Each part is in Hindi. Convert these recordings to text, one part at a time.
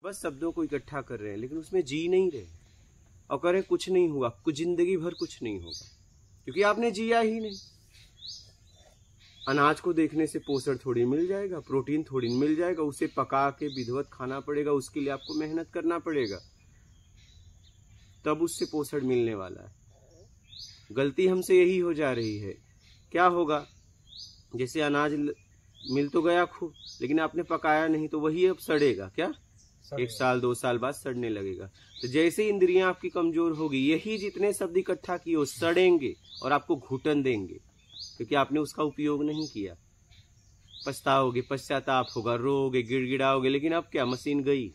बस शब्दों को इकट्ठा कर रहे हैं, लेकिन उसमें जी नहीं रहे और कह रहे कुछ नहीं हुआ, कुछ जिंदगी भर कुछ नहीं होगा, क्योंकि आपने जिया ही नहीं। अनाज को देखने से पोषण थोड़ी मिल जाएगा, प्रोटीन थोड़ी मिल जाएगा, उसे पका के विधिवत खाना पड़ेगा, उसके लिए आपको मेहनत करना पड़ेगा, तब उससे पोषण मिलने वाला है। गलती हमसे यही हो जा रही है। क्या होगा, जैसे अनाज मिल तो गया खूब, लेकिन आपने पकाया नहीं तो वही अब सड़ेगा। क्या 1 साल 2 साल बाद सड़ने लगेगा। तो जैसे इंद्रियां आपकी कमजोर होगी, यही जितने शब्द इकट्ठा किए वो सड़ेंगे और आपको घुटन देंगे, क्योंकि आपने उसका उपयोग नहीं किया। पछताओगे, पश्चाताप होगा, रोओगे, गिड़गिड़ाओगे, लेकिन अब क्या, मशीन गई,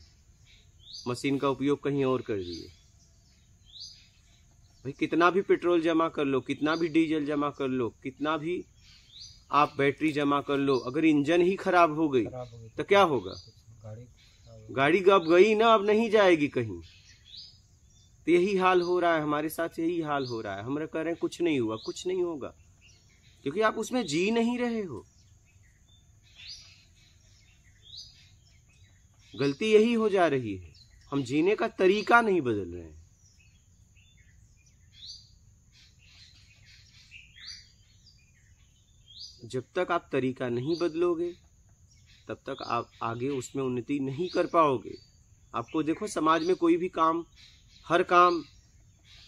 मशीन का उपयोग कहीं और कर दिए। भाई कितना भी पेट्रोल जमा कर लो, कितना भी डीजल जमा कर लो, कितना भी आप बैटरी जमा कर लो, अगर इंजन ही खराब हो गई तो क्या होगा? गाड़ी अब गई ना, अब नहीं जाएगी कहीं। तो यही हाल हो रहा है हमारे साथ, यही हाल हो रहा है। हम कह रहे हैं कुछ नहीं हुआ, कुछ नहीं होगा, क्योंकि आप उसमें जी नहीं रहे हो। गलती यही हो जा रही है, हम जीने का तरीका नहीं बदल रहे हैं। जब तक आप तरीका नहीं बदलोगे तब तक आप आगे उसमें उन्नति नहीं कर पाओगे। आपको देखो, समाज में कोई भी काम, हर काम,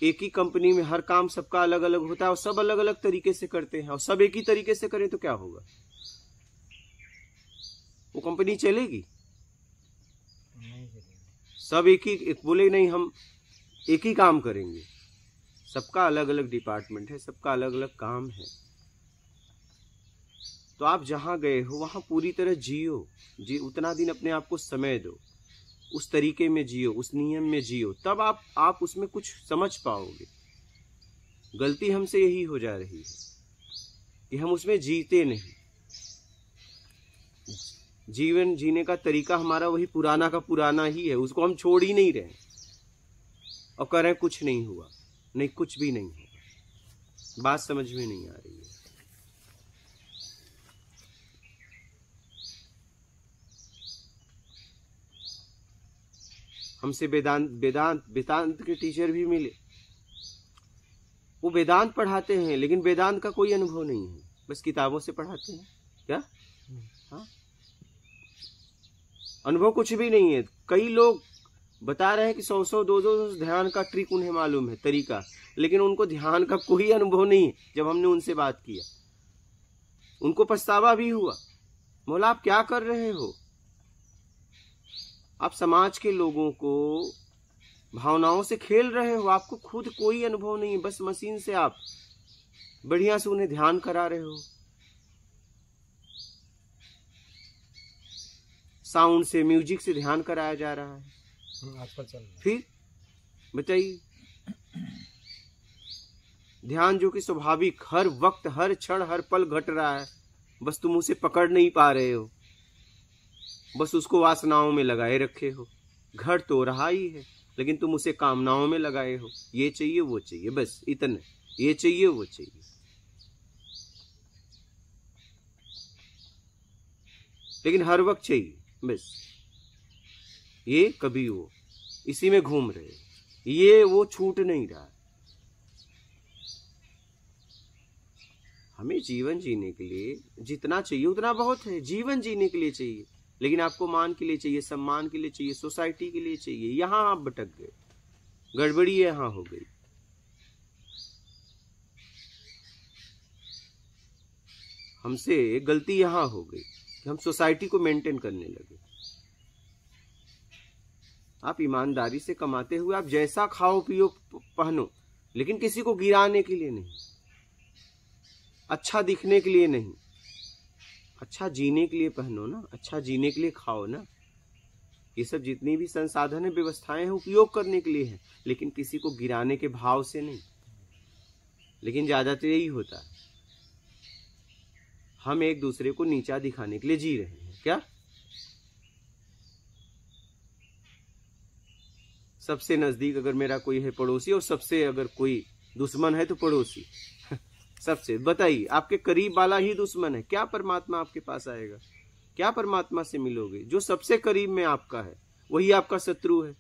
एक ही कंपनी में हर काम सबका अलग अलग होता है और सब अलग अलग तरीके से करते हैं, और सब एक ही तरीके से करें तो क्या होगा? वो कंपनी चलेगी? सब एक बोले नहीं हम एक ही काम करेंगे, सबका अलग अलग डिपार्टमेंट है, सबका अलग अलग काम है। तो आप जहां गए हो वहां पूरी तरह जियो, उतना दिन अपने आप को समय दो, उस तरीके में जियो, उस नियम में जियो, तब आप उसमें कुछ समझ पाओगे। गलती हमसे यही हो जा रही है कि हम उसमें जीते नहीं। जीवन जीने का तरीका हमारा वही पुराना का पुराना ही है, उसको हम छोड़ ही नहीं रहे और कह रहे हैं कुछ नहीं हुआ। नहीं, कुछ भी नहीं हुआ। बात समझ में नहीं आ रही है। हमसे वेदांत के टीचर भी मिले, वो वेदांत पढ़ाते हैं, लेकिन वेदांत का कोई अनुभव नहीं है, बस किताबों से पढ़ाते हैं। क्या? हाँ, अनुभव कुछ भी नहीं है। कई लोग बता रहे हैं कि 100 200 ध्यान का ट्रिक उन्हें मालूम है, तरीका, लेकिन उनको ध्यान का कोई अनुभव नहीं है। जब हमने उनसे बात किया, उनको पछतावा भी हुआ। मौला आप क्या कर रहे हो? आप समाज के लोगों को भावनाओं से खेल रहे हो, आपको खुद कोई अनुभव नहीं है, बस मशीन से आप बढ़िया से उन्हें ध्यान करा रहे हो, साउंड से, म्यूजिक से ध्यान कराया जा रहा है। आजकल चल रहा है। फिर बताइए, ध्यान जो कि स्वाभाविक हर वक्त, हर क्षण, हर पल घट रहा है, बस तुम उसे पकड़ नहीं पा रहे हो, बस उसको वासनाओं में लगाए रखे हो। घट तो रहा ही है, लेकिन तुम उसे कामनाओं में लगाए हो, ये चाहिए वो चाहिए, बस इतने, ये चाहिए वो चाहिए। लेकिन हर वक्त चाहिए, बस ये कभी वो, इसी में घूम रहे, ये वो छूट नहीं रहा। हमें जीवन जीने के लिए जितना चाहिए उतना बहुत है। जीवन जीने के लिए चाहिए, लेकिन आपको मान के लिए चाहिए, सम्मान के लिए चाहिए, सोसाइटी के लिए चाहिए। यहां आप भटक गए, गड़बड़ी यहां हो गई। हमसे गलती यहां हो गई कि हम सोसाइटी को मेंटेन करने लगे। आप ईमानदारी से कमाते हुए आप जैसा खाओ पियो पहनो, लेकिन किसी को गिराने के लिए नहीं, अच्छा दिखने के लिए नहीं, अच्छा जीने के लिए पहनो ना, अच्छा जीने के लिए खाओ ना। ये सब जितनी भी संसाधन है, व्यवस्थाएं हैं, उपयोग करने के लिए है, लेकिन किसी को गिराने के भाव से नहीं। लेकिन ज्यादातर यही होता है, हम एक दूसरे को नीचा दिखाने के लिए जी रहे हैं। क्या? सबसे नजदीक अगर मेरा कोई है पड़ोसी, और सबसे अगर कोई दुश्मन है तो पड़ोसी। सबसे बताइए, आपके करीब वाला ही दुश्मन है, क्या परमात्मा आपके पास आएगा? क्या परमात्मा से मिलोगे? जो सबसे करीब में आपका है वही आपका शत्रु है।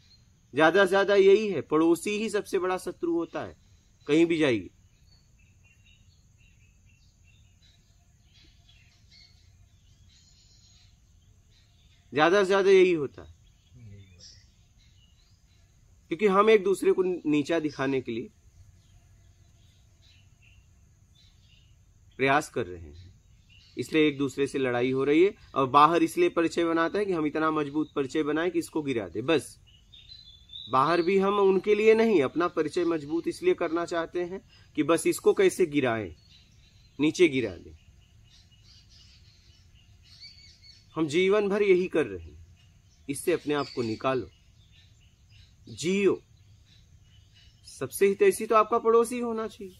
ज्यादा से ज्यादा यही है, पड़ोसी ही सबसे बड़ा शत्रु होता है, कहीं भी जाइए। ज्यादा से ज्यादा यही होता है, क्योंकि हम एक दूसरे को नीचा दिखाने के लिए प्रयास कर रहे हैं, इसलिए एक दूसरे से लड़ाई हो रही है। और बाहर इसलिए परिचय बनाता है कि हम इतना मजबूत परिचय बनाए कि इसको गिरा दे। बस बाहर भी हम उनके लिए नहीं, अपना परिचय मजबूत इसलिए करना चाहते हैं कि बस इसको कैसे गिराएं, नीचे गिरा दें। हम जीवन भर यही कर रहे हैं। इससे अपने आप को निकालो, जियो। सबसे हितैषी तो आपका पड़ोसी होना चाहिए।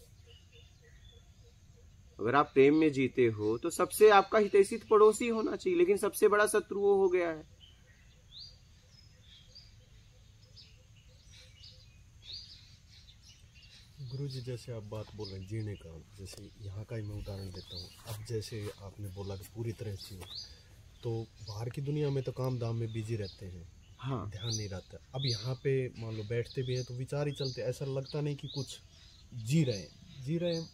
अगर आप प्रेम में जीते हो तो सबसे आपका हितैषी पड़ोसी होना चाहिए, लेकिन सबसे बड़ा शत्रु वो हो गया है। गुरुजी, जैसे आप बात बोल रहे हैं जीने का, जैसे यहाँ का ही मैं उदाहरण देता हूँ। अब जैसे आपने बोला कि पूरी तरह से, तो बाहर की दुनिया में तो काम धाम में बिजी रहते हैं, हाँ, ध्यान नहीं रहता। अब यहाँ पे मान लो बैठते भी हैं तो विचार ही चलते, ऐसा लगता नहीं कि कुछ जी रहे हैं,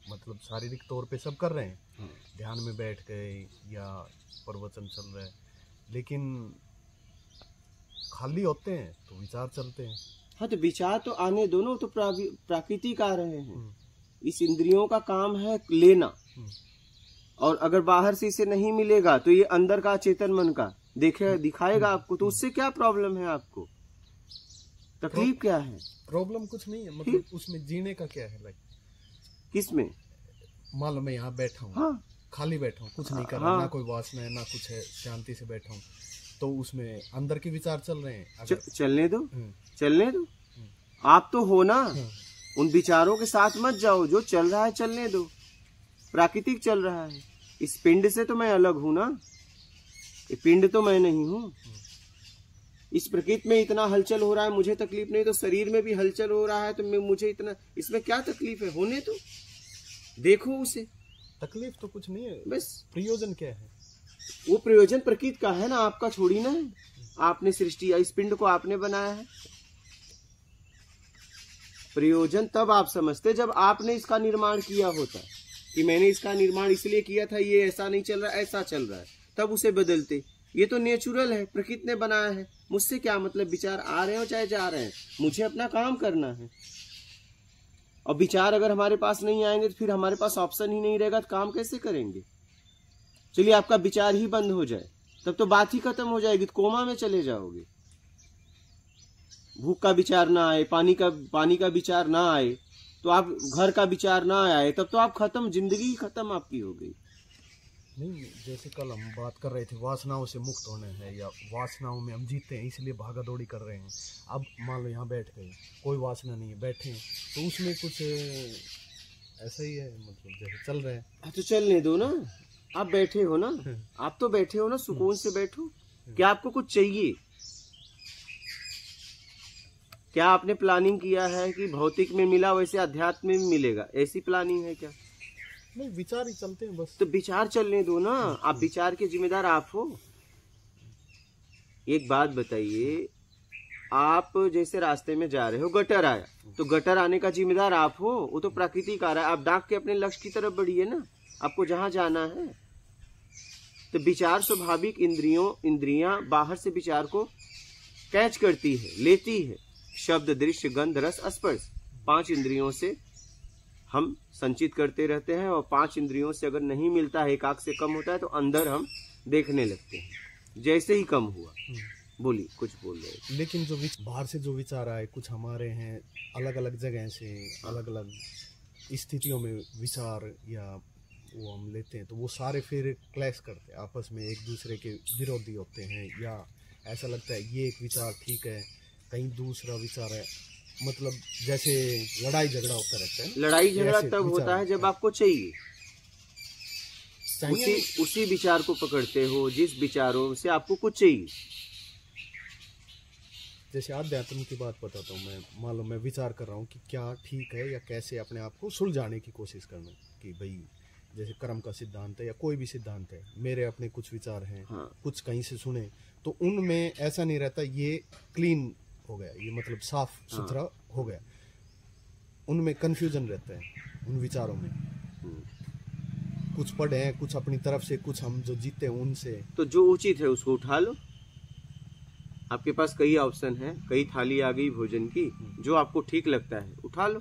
मतलब शारीरिक तौर पे सब कर रहे हैं, हाँ। ध्यान में बैठ गए या प्रवचन चल रहा है, लेकिन खाली होते हैं तो विचार चलते हैं। हाँ, तो विचार तो आने दो ना, तो प्राकृतिक आ रहे हैं। इस इंद्रियों का काम है लेना, और अगर बाहर से इसे नहीं मिलेगा तो ये अंदर का चेतन मन का दिखाएगा आपको। तो उससे क्या प्रॉब्लम है आपको, तकलीफ क्या है? प्रॉब्लम कुछ नहीं है, मतलब उसमें जीने का क्या है? लाइक किसमें? मान लो मैं यहाँ बैठा हूँ, हाँ, खाली बैठा हूँ, कुछ नहीं कर रहा, ना कोई वासना है ना कुछ है, शांति से बैठा हूँ, तो उसमें अंदर के विचार चल रहे हैं। अगर चलने दो। आप तो हो ना, उन विचारों के साथ मत जाओ। जो चल रहा है चलने दो, प्राकृतिक चल रहा है। इस पिंड से तो मैं अलग हूं ना, ये पिंड तो मैं नहीं हूं। इस प्रकृति में इतना हलचल हो रहा है, मुझे तकलीफ नहीं, तो शरीर में भी हलचल हो रहा है, तो मुझे इतना, इसमें क्या तकलीफ है? होने तो देखो उसे। तकलीफ तो कुछ नहीं है, बस प्रयोजन क्या है? वो प्रयोजन प्रकृति का है ना, आपका थोड़ी ना है। आपने सृष्टि या इस पिंड को आपने बनाया है। प्रयोजन तब आप समझते जब आपने इसका निर्माण किया होता, कि मैंने इसका निर्माण इसलिए किया था, ये ऐसा नहीं चल रहा, ऐसा चल रहा है, तब उसे बदलते। ये तो नेचुरल है, प्रकृति ने बनाया है। मुझसे क्या मतलब, विचार आ रहे हो चाहे जा रहे हैं, मुझे अपना काम करना है। और विचार अगर हमारे पास नहीं आएंगे तो फिर हमारे पास ऑप्शन ही नहीं रहेगा, तो काम कैसे करेंगे? चलिए आपका विचार ही बंद हो जाए, तब तो बात ही खत्म हो जाएगी, तो कोमा में चले जाओगे। भूख का विचार ना आए, पानी का विचार ना आए, तो आप घर का विचार ना आए, तब तो आप खत्म, जिंदगी खत्म आपकी हो गई। नहीं, जैसे कल हम बात कर रहे थे वासनाओं से मुक्त होने हैं, या वासनाओं में हम जीते हैं इसलिए भागा दौड़ी कर रहे हैं। अब मान लो यहाँ बैठ गए, कोई वासना नहीं है, बैठे हैं, तो उसमें कुछ ऐसा ही है, मतलब जैसे चल रहा है। तो चलने दो ना, आप बैठे हो ना, आप तो बैठे हो ना, सुकून से बैठो। क्या आपको कुछ चाहिए? क्या आपने प्लानिंग किया है कि भौतिक में मिला वैसे अध्यात्म में मिलेगा? ऐसी प्लानिंग है क्या? नहीं, विचार ही चलते हैं बस। तो विचार चलने दो ना, आप विचार के जिम्मेदार आप हो। एक बात बताइए, आप जैसे रास्ते में जा रहे हो, गटर आया, तो गटर आने का जिम्मेदार आप हो, वो तो प्राकृतिक आ रहा है। आप डाक के अपने लक्ष्य की तरफ बढ़िए ना, आपको जहां जाना है। तो विचार स्वाभाविक, इंद्रियां बाहर से विचार को कैच करती है, लेती है। शब्द, दृश्य, गंध, रस, स्पर्श, 5 इंद्रियों से हम संचित करते रहते हैं। और 5 इंद्रियों से अगर नहीं मिलता है, 1 आंख से कम होता है, तो अंदर हम देखने लगते हैं। जैसे ही कम हुआ, बोलिए, कुछ बोल रहे। लेकिन जो बाहर से जो विचार आए, कुछ हमारे हैं, अलग अलग जगह से, अलग अलग स्थितियों में विचार या वो हम लेते हैं, तो वो सारे फिर क्लैश करते हैं आपस में, एक दूसरे के विरोधी होते हैं। या ऐसा लगता है ये एक विचार ठीक है, कहीं दूसरा विचार है, मतलब जैसे लड़ाई झगड़ा होता रहता है। लड़ाई झगड़ा तब होता है जब आपको चाहिए। उसी विचार को पकड़ते हो जिस विचारों से आपको कुछ चाहिए। जैसे अध्यात्म की बात बताता हूँ मैं, मान लो मैं विचार कर रहा हूँ कि क्या ठीक है, या कैसे अपने आप को सुलझाने की कोशिश करना, कि भाई जैसे कर्म का सिद्धांत है या कोई भी सिद्धांत है, मेरे अपने कुछ विचार हैं, हाँ। कुछ कहीं से सुने, तो उनमें ऐसा नहीं रहता ये क्लीन हो गया, ये मतलब साफ सुथरा हो गया, उनमें कंफ्यूजन रहता है उन विचारों में। कुछ पढ़े हैं, कुछ अपनी तरफ से, कुछ हम जो जीते हैं उनसे। तो जो उचित है उसको उठा लो, आपके पास कई ऑप्शन है, कई थाली आ गई भोजन की, जो आपको ठीक लगता है उठा लो।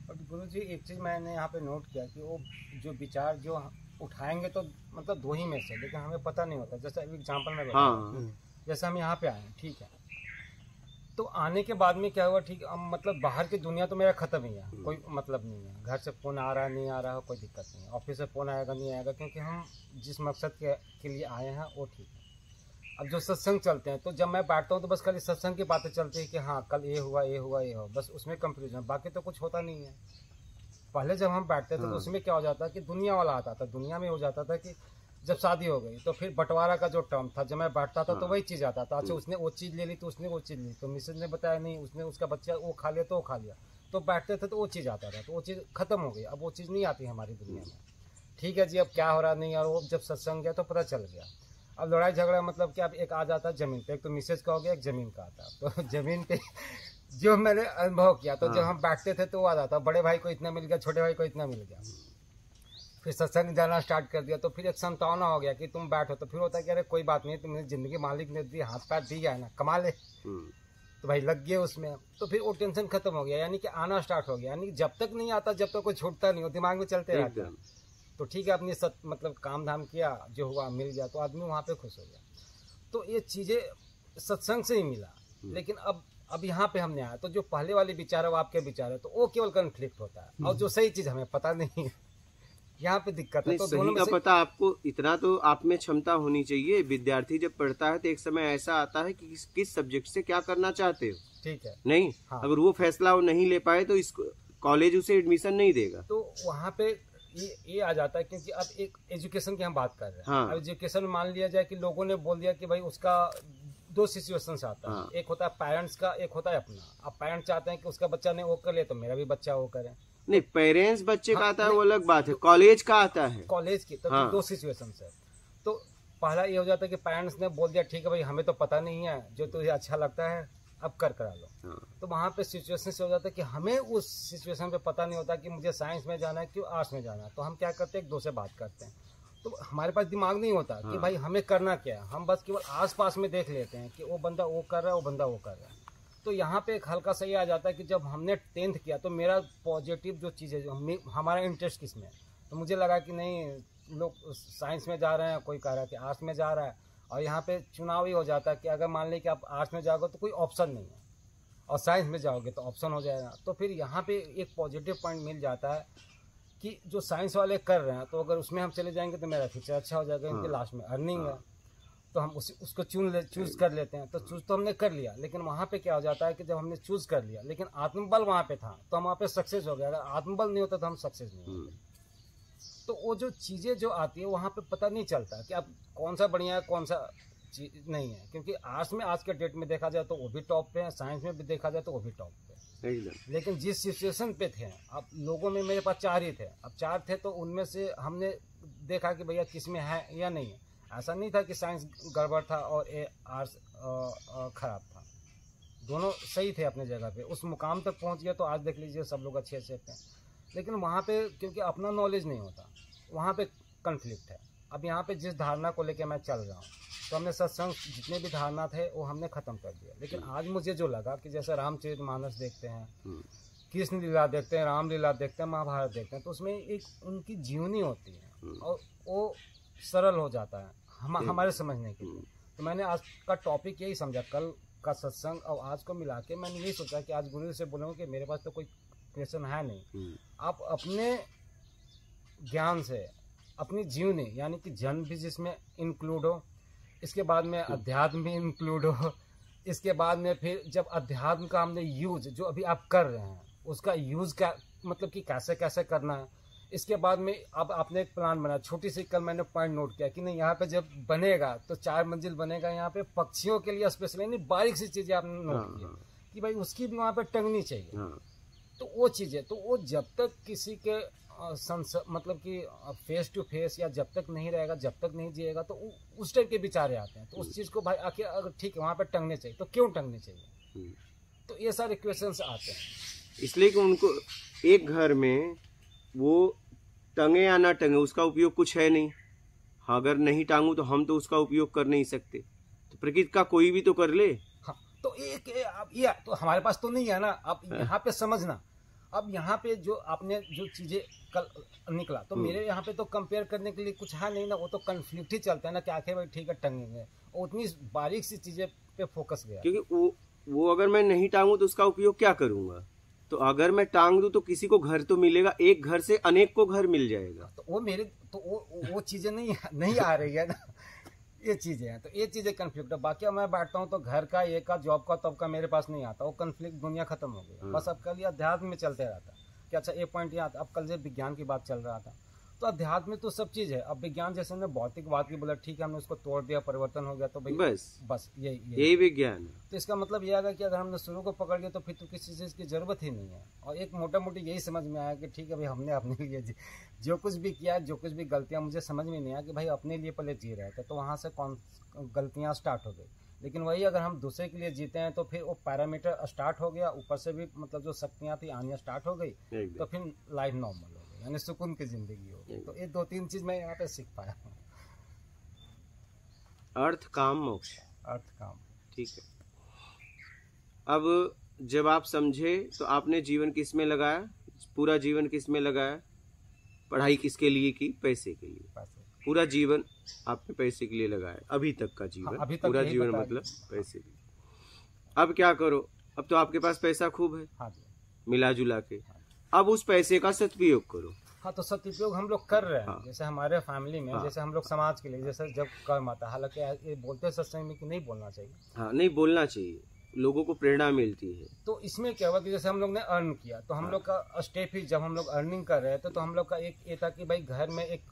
और गुरु जी एक चीज़ मैंने यहाँ पे नोट किया कि वो जो विचार जो उठाएंगे तो मतलब दो ही में से, लेकिन हमें पता नहीं होता। जैसे एग्जाम्पल में हाँ, जैसे हम यहाँ पे आए, ठीक है, तो आने के बाद में क्या हुआ, ठीक मतलब बाहर की दुनिया तो मेरा खत्म ही है, कोई मतलब नहीं है, घर से फोन आ रहा नहीं आ रहा कोई दिक्कत नहीं है, ऑफिस से फोन आएगा नहीं आएगा, क्योंकि हम जिस मकसद के लिए आए हैं वो ठीक है। अब जो सत्संग चलते हैं तो जब मैं बैठता हूँ तो बस खाली सत्संग की बातें चलती है कि हाँ कल ये हुआ ये हुआ ये हुआ, बस उसमें कंफ्यूजन, बाकी तो कुछ होता नहीं है। पहले जब हम बैठते थे तो उसमें क्या हो जाता कि दुनिया वाला आता था, दुनिया में हो जाता था कि जब शादी हो गई तो फिर बंटवारा का जो टर्म था, जब मैं बैठता था तो वही चीज़ आता था। अच्छा उसने वो चीज़ ले ली तो उसने वो चीज़ ली, तो मिसेज ने बताया नहीं, उसने उसका बच्चा वो खा लिया तो वो खा लिया, तो बैठते थे तो वो चीज़ आता था, तो वो चीज़ खत्म हो गई। अब वो चीज़ नहीं आती हमारी दुनिया में। ठीक है जी, अब क्या हो रहा नहीं, और वो जब सत्संग गया तो पता चल गया। अब लड़ाई झगड़ा मतलब कि अब एक आ जाता है जमीन पे, एक तो मिसेज का हो गया, एक जमीन का आता है। तो जमीन पे जो मैंने अनुभव किया, तो जब हम बैठते थे तो वो आ जाता, बड़े भाई को इतना मिल गया, छोटे भाई को इतना मिल गया, फिर सत्संग जाना स्टार्ट कर दिया, तो फिर एक संतावना हो गया कि तुम बैठो, तो फिर होता है कि अरे कोई बात नहीं, तुमने जिंदगी मालिक ने दी, हाथ पैर दी है ना, कमा ले, तो भाई लग गए उसमें, तो फिर वो टेंशन खत्म हो गया, यानी कि आना स्टार्ट हो गया। यानी जब तक नहीं आता, जब तक कोई छूटता नहीं हो, दिमाग में चलते रहता है। तो ठीक है, अपनी मतलब काम धाम किया, जो हुआ मिल गया, तो आदमी वहाँ पे खुश हो गया। तो ये चीज़ें सत्संग से ही मिला। लेकिन अब यहाँ पे हमने आया तो जो पहले वाले विचार है वो आपके विचार है, तो वो केवल कन्फ्लिक्ट होता है, और जो सही चीज़ हमें पता नहीं है, यहाँ पे दिक्कत है। तो सही का पता आपको, इतना तो आप में क्षमता होनी चाहिए। विद्यार्थी जब पढ़ता है तो एक समय ऐसा आता है कि किस सब्जेक्ट से क्या करना चाहते हो, ठीक है नहीं हाँ। अगर वो फैसला वो नहीं ले पाए तो इस कॉलेज उसे एडमिशन नहीं देगा। तो वहाँ पे ये आ जाता है, क्योंकि अब एक एजुकेशन की हम बात कर रहे हैं। हाँ। अब एजुकेशन में मान लिया जाए कि लोगों ने बोल दिया कि भाई उसका दो सिचुएशन से आता है। हाँ। एक होता है पेरेंट्स का, एक होता है अपना। अब पेरेंट्स चाहते हैं कि उसका बच्चा ने वो कर ले तो मेरा भी बच्चा वो करे। नहीं, पेरेंट्स बच्चे का आता है वो अलग बात है, कॉलेज का आता है, कॉलेज की तो हाँ। दो सिचुएशन है। तो पहला ये हो जाता है कि पेरेंट्स ने बोल दिया ठीक है भाई हमें तो पता नहीं है, जो तुझे अच्छा लगता है अब करा लो। हाँ। तो वहाँ पे सिचुएशन से हो जाता है कि हमें उस सिचुएशन पे पता नहीं होता कि मुझे साइंस में जाना है कि आर्ट्स में जाना है। तो हम क्या करते हैं, एक दो से बात करते हैं, तो हमारे पास दिमाग नहीं होता कि भाई हमें करना क्या है। हम बस केवल आसपास में देख लेते हैं कि वो बंदा वो कर रहा है, वो बंदा वो कर रहा है। तो यहाँ पे एक हल्का सा ये आ जाता है कि जब हमने 10th किया तो मेरा पॉजिटिव जो चीज़ है, हमारा इंटरेस्ट किस में है, तो मुझे लगा कि नहीं लोग साइंस में जा रहे हैं, कोई कह रहा है कि आर्ट्स में जा रहा है, और यहाँ पे चुनाव ही हो जाता है कि अगर मान लें कि आप आर्ट्स में जाओगे तो कोई ऑप्शन नहीं है, और साइंस में जाओगे तो ऑप्शन हो जाएगा। तो फिर यहाँ पे एक पॉजिटिव पॉइंट मिल जाता है कि जो साइंस वाले कर रहे हैं, तो अगर उसमें हम चले जाएंगे तो मेरा फ्यूचर अच्छा हो जाएगा, इनके लास्ट में अर्निंग है, तो हम उसको चूज कर लेते हैं। तो चूज तो हमने कर लिया, लेकिन वहाँ पे क्या हो जाता है कि जब हमने चूज कर लिया लेकिन आत्मबल वहाँ पे था तो हम वहाँ पे सक्सेस हो गया। अगर आत्मबल नहीं होता तो हम सक्सेस नहीं होते। तो वो जो चीज़ें जो आती है वहाँ पे पता नहीं चलता कि अब कौन सा बढ़िया है कौन सा चीज नहीं है, क्योंकि आर्ट्स में आज के डेट में देखा जाए तो वो भी टॉप पे है, साइंस में भी देखा जाए तो वो भी टॉप पे है। लेकिन जिस सिचुएशन पे थे, अब लोगों में मेरे पास 4 ही थे, अब 4 थे तो उनमें से हमने देखा कि भैया किस में है या नहीं है। ऐसा नहीं था कि साइंस गड़बड़ था और आर्ट्स खराब था, दोनों सही थे अपने जगह पे। उस मुकाम तक पहुंच गया तो आज देख लीजिए सब लोग अच्छे अच्छे थे। लेकिन वहाँ पे क्योंकि अपना नॉलेज नहीं होता, वहाँ पे कन्फ्लिक्ट है। अब यहाँ पे जिस धारणा को लेके मैं चल रहा हूँ, तो हमने सत्संग जितने भी धारणा थे वो हमने ख़त्म कर दिया। लेकिन आज मुझे जो लगा कि जैसे रामचरितमानस देखते हैं, कृष्ण लीला देखते हैं, राम लीला देखते हैं, महाभारत देखते हैं, तो उसमें एक उनकी जीवनी होती है और वो सरल हो जाता है हमारे समझने के लिए। तो मैंने आज का टॉपिक यही समझा, कल का सत्संग और आज को मिला के मैंने यही सोचा कि आज गुरु से बोलूँगा कि मेरे पास तो कोई क्वेश्चन है नहीं, आप अपने ज्ञान से अपनी जीवनी यानी कि जन्म भी जिसमें इंक्लूड हो, इसके बाद में अध्यात्म भी इंक्लूड हो, इसके बाद में फिर जब अध्यात्म का हमने यूज जो अभी आप कर रहे हैं उसका यूज क्या मतलब कि कैसे कैसे करना है, इसके बाद में अब आपने एक प्लान बनाया। छोटी सी कल मैंने पॉइंट नोट किया कि नहीं यहाँ पे जब बनेगा तो 4 मंजिल बनेगा, यहाँ पे पक्षियों के लिए स्पेशली नहीं, बारीक सी चीजें आपने नोट की कि भाई उसकी भी वहाँ पे टंगनी चाहिए। तो वो चीज़ें तो वो जब तक किसी के मतलब कि फेस टू फेस या जब तक नहीं रहेगा, जब तक नहीं जिएगा, तो उस टाइप के विचारे आते हैं। तो उस चीज को भाई आखिर अगर ठीक है वहां पे टंगने चाहिए तो क्यों टंगने चाहिए, तो ये सारे क्वेश्चंस आते हैं। इसलिए कि उनको एक घर में वो टंगे या ना टंगे उसका उपयोग कुछ है नहीं। हाँ, अगर नहीं टांगू तो हम तो उसका उपयोग कर नहीं सकते, तो प्रकृति का कोई भी तो कर ले। हाँ, तो एक अब ये तो हमारे पास तो नहीं है ना। अब यहाँ पे समझना, अब यहाँ पे जो आपने जो चीजें कल निकला, तो मेरे यहाँ पे तो कंपेयर करने के लिए कुछ है नहीं ना। वो तो कन्फ्लिक्ट ही चलता है ना कि आखिर भाई ठीक है टंगेंगे, और उतनी बारीक सी चीजें पे फोकस गया। क्योंकि वो अगर मैं नहीं टांगू तो उसका उपयोग क्या करूंगा। तो अगर मैं टांग दूं तो किसी को घर तो मिलेगा, एक घर से अनेक को घर मिल जाएगा। तो वो मेरे तो वो चीजें नहीं आ रही है ना, ये चीजें हैं। तो ये चीजें कन्फ्लिक्ट है। बाकी मैं बैठता हूँ तो घर का, ये का, जॉब का, तब का मेरे पास नहीं आता। वो कन्फ्लिक्ट दुनिया खत्म हो गई। बस अब कल अध्यात्म में चलते रहता कि अच्छा ये पॉइंट यहाँ। अब कल से विज्ञान की बात चल रहा था, तो अध्यात्म में तो सब चीज है। अब विज्ञान जैसे हमने भौतिकवाद की बोला, ठीक है हमने उसको तोड़ दिया, परिवर्तन हो गया, तो भाई बस यही विज्ञान है। तो इसका मतलब ये आ गया कि अगर हमने शुरू को पकड़ लिया तो फिर तो किसी चीज की जरूरत ही नहीं है। और एक मोटा मोटी यही समझ में आया कि ठीक है भाई हमने अपने लिए जो कुछ भी किया, जो कुछ भी गलतियां, मुझे समझ में नहीं आया कि भाई अपने लिए पहले जी रहे थे, तो वहां से कौन गलतियां स्टार्ट हो गई। लेकिन वही अगर हम दूसरे के लिए जीते हैं तो फिर वो पैरामीटर स्टार्ट हो गया, ऊपर से भी मतलब जो शक्तियां थी आनी स्टार्ट हो गई, तो फिर लाइफ नॉर्मल हो गई, यानी सुकून की जिंदगी हो गई। तो ये 2-3 चीज मैं यहाँ पे सीख पाया हूँ। अर्थ काम मोक्ष, अर्थ काम, ठीक है। अब जब आप समझे तो आपने जीवन किस में लगाया, पूरा जीवन किस में लगाया। पढ़ाई किसके लिए की, पैसे के लिए। पूरा जीवन आपने पैसे के लिए लगाया, अभी तक का जीवन। अभी तक पूरा जीवन मतलब पैसे के लिए। अब क्या करो, अब तो आपके पास पैसा खूब है। हाँ, मिला जुला के। अब उस पैसे का सदुपयोग करो। हाँ, तो सदुपयोग हम लोग कर रहे हैं। जैसे हमारे फैमिली में, जैसे हम लोग समाज के लिए, जैसे जब कर्म आता है, हालांकि ये बोलते हैं सत्संग में कि नहीं बोलना चाहिए। हाँ, नहीं बोलना चाहिए, लोगों को प्रेरणा मिलती है। तो इसमें क्या हुआ कि जैसे हम लोग ने अर्न किया, तो हम लोग का स्टेप ही, जब हम लोग अर्निंग कर रहे थे तो हम लोग का एक ये था कि भाई घर में एक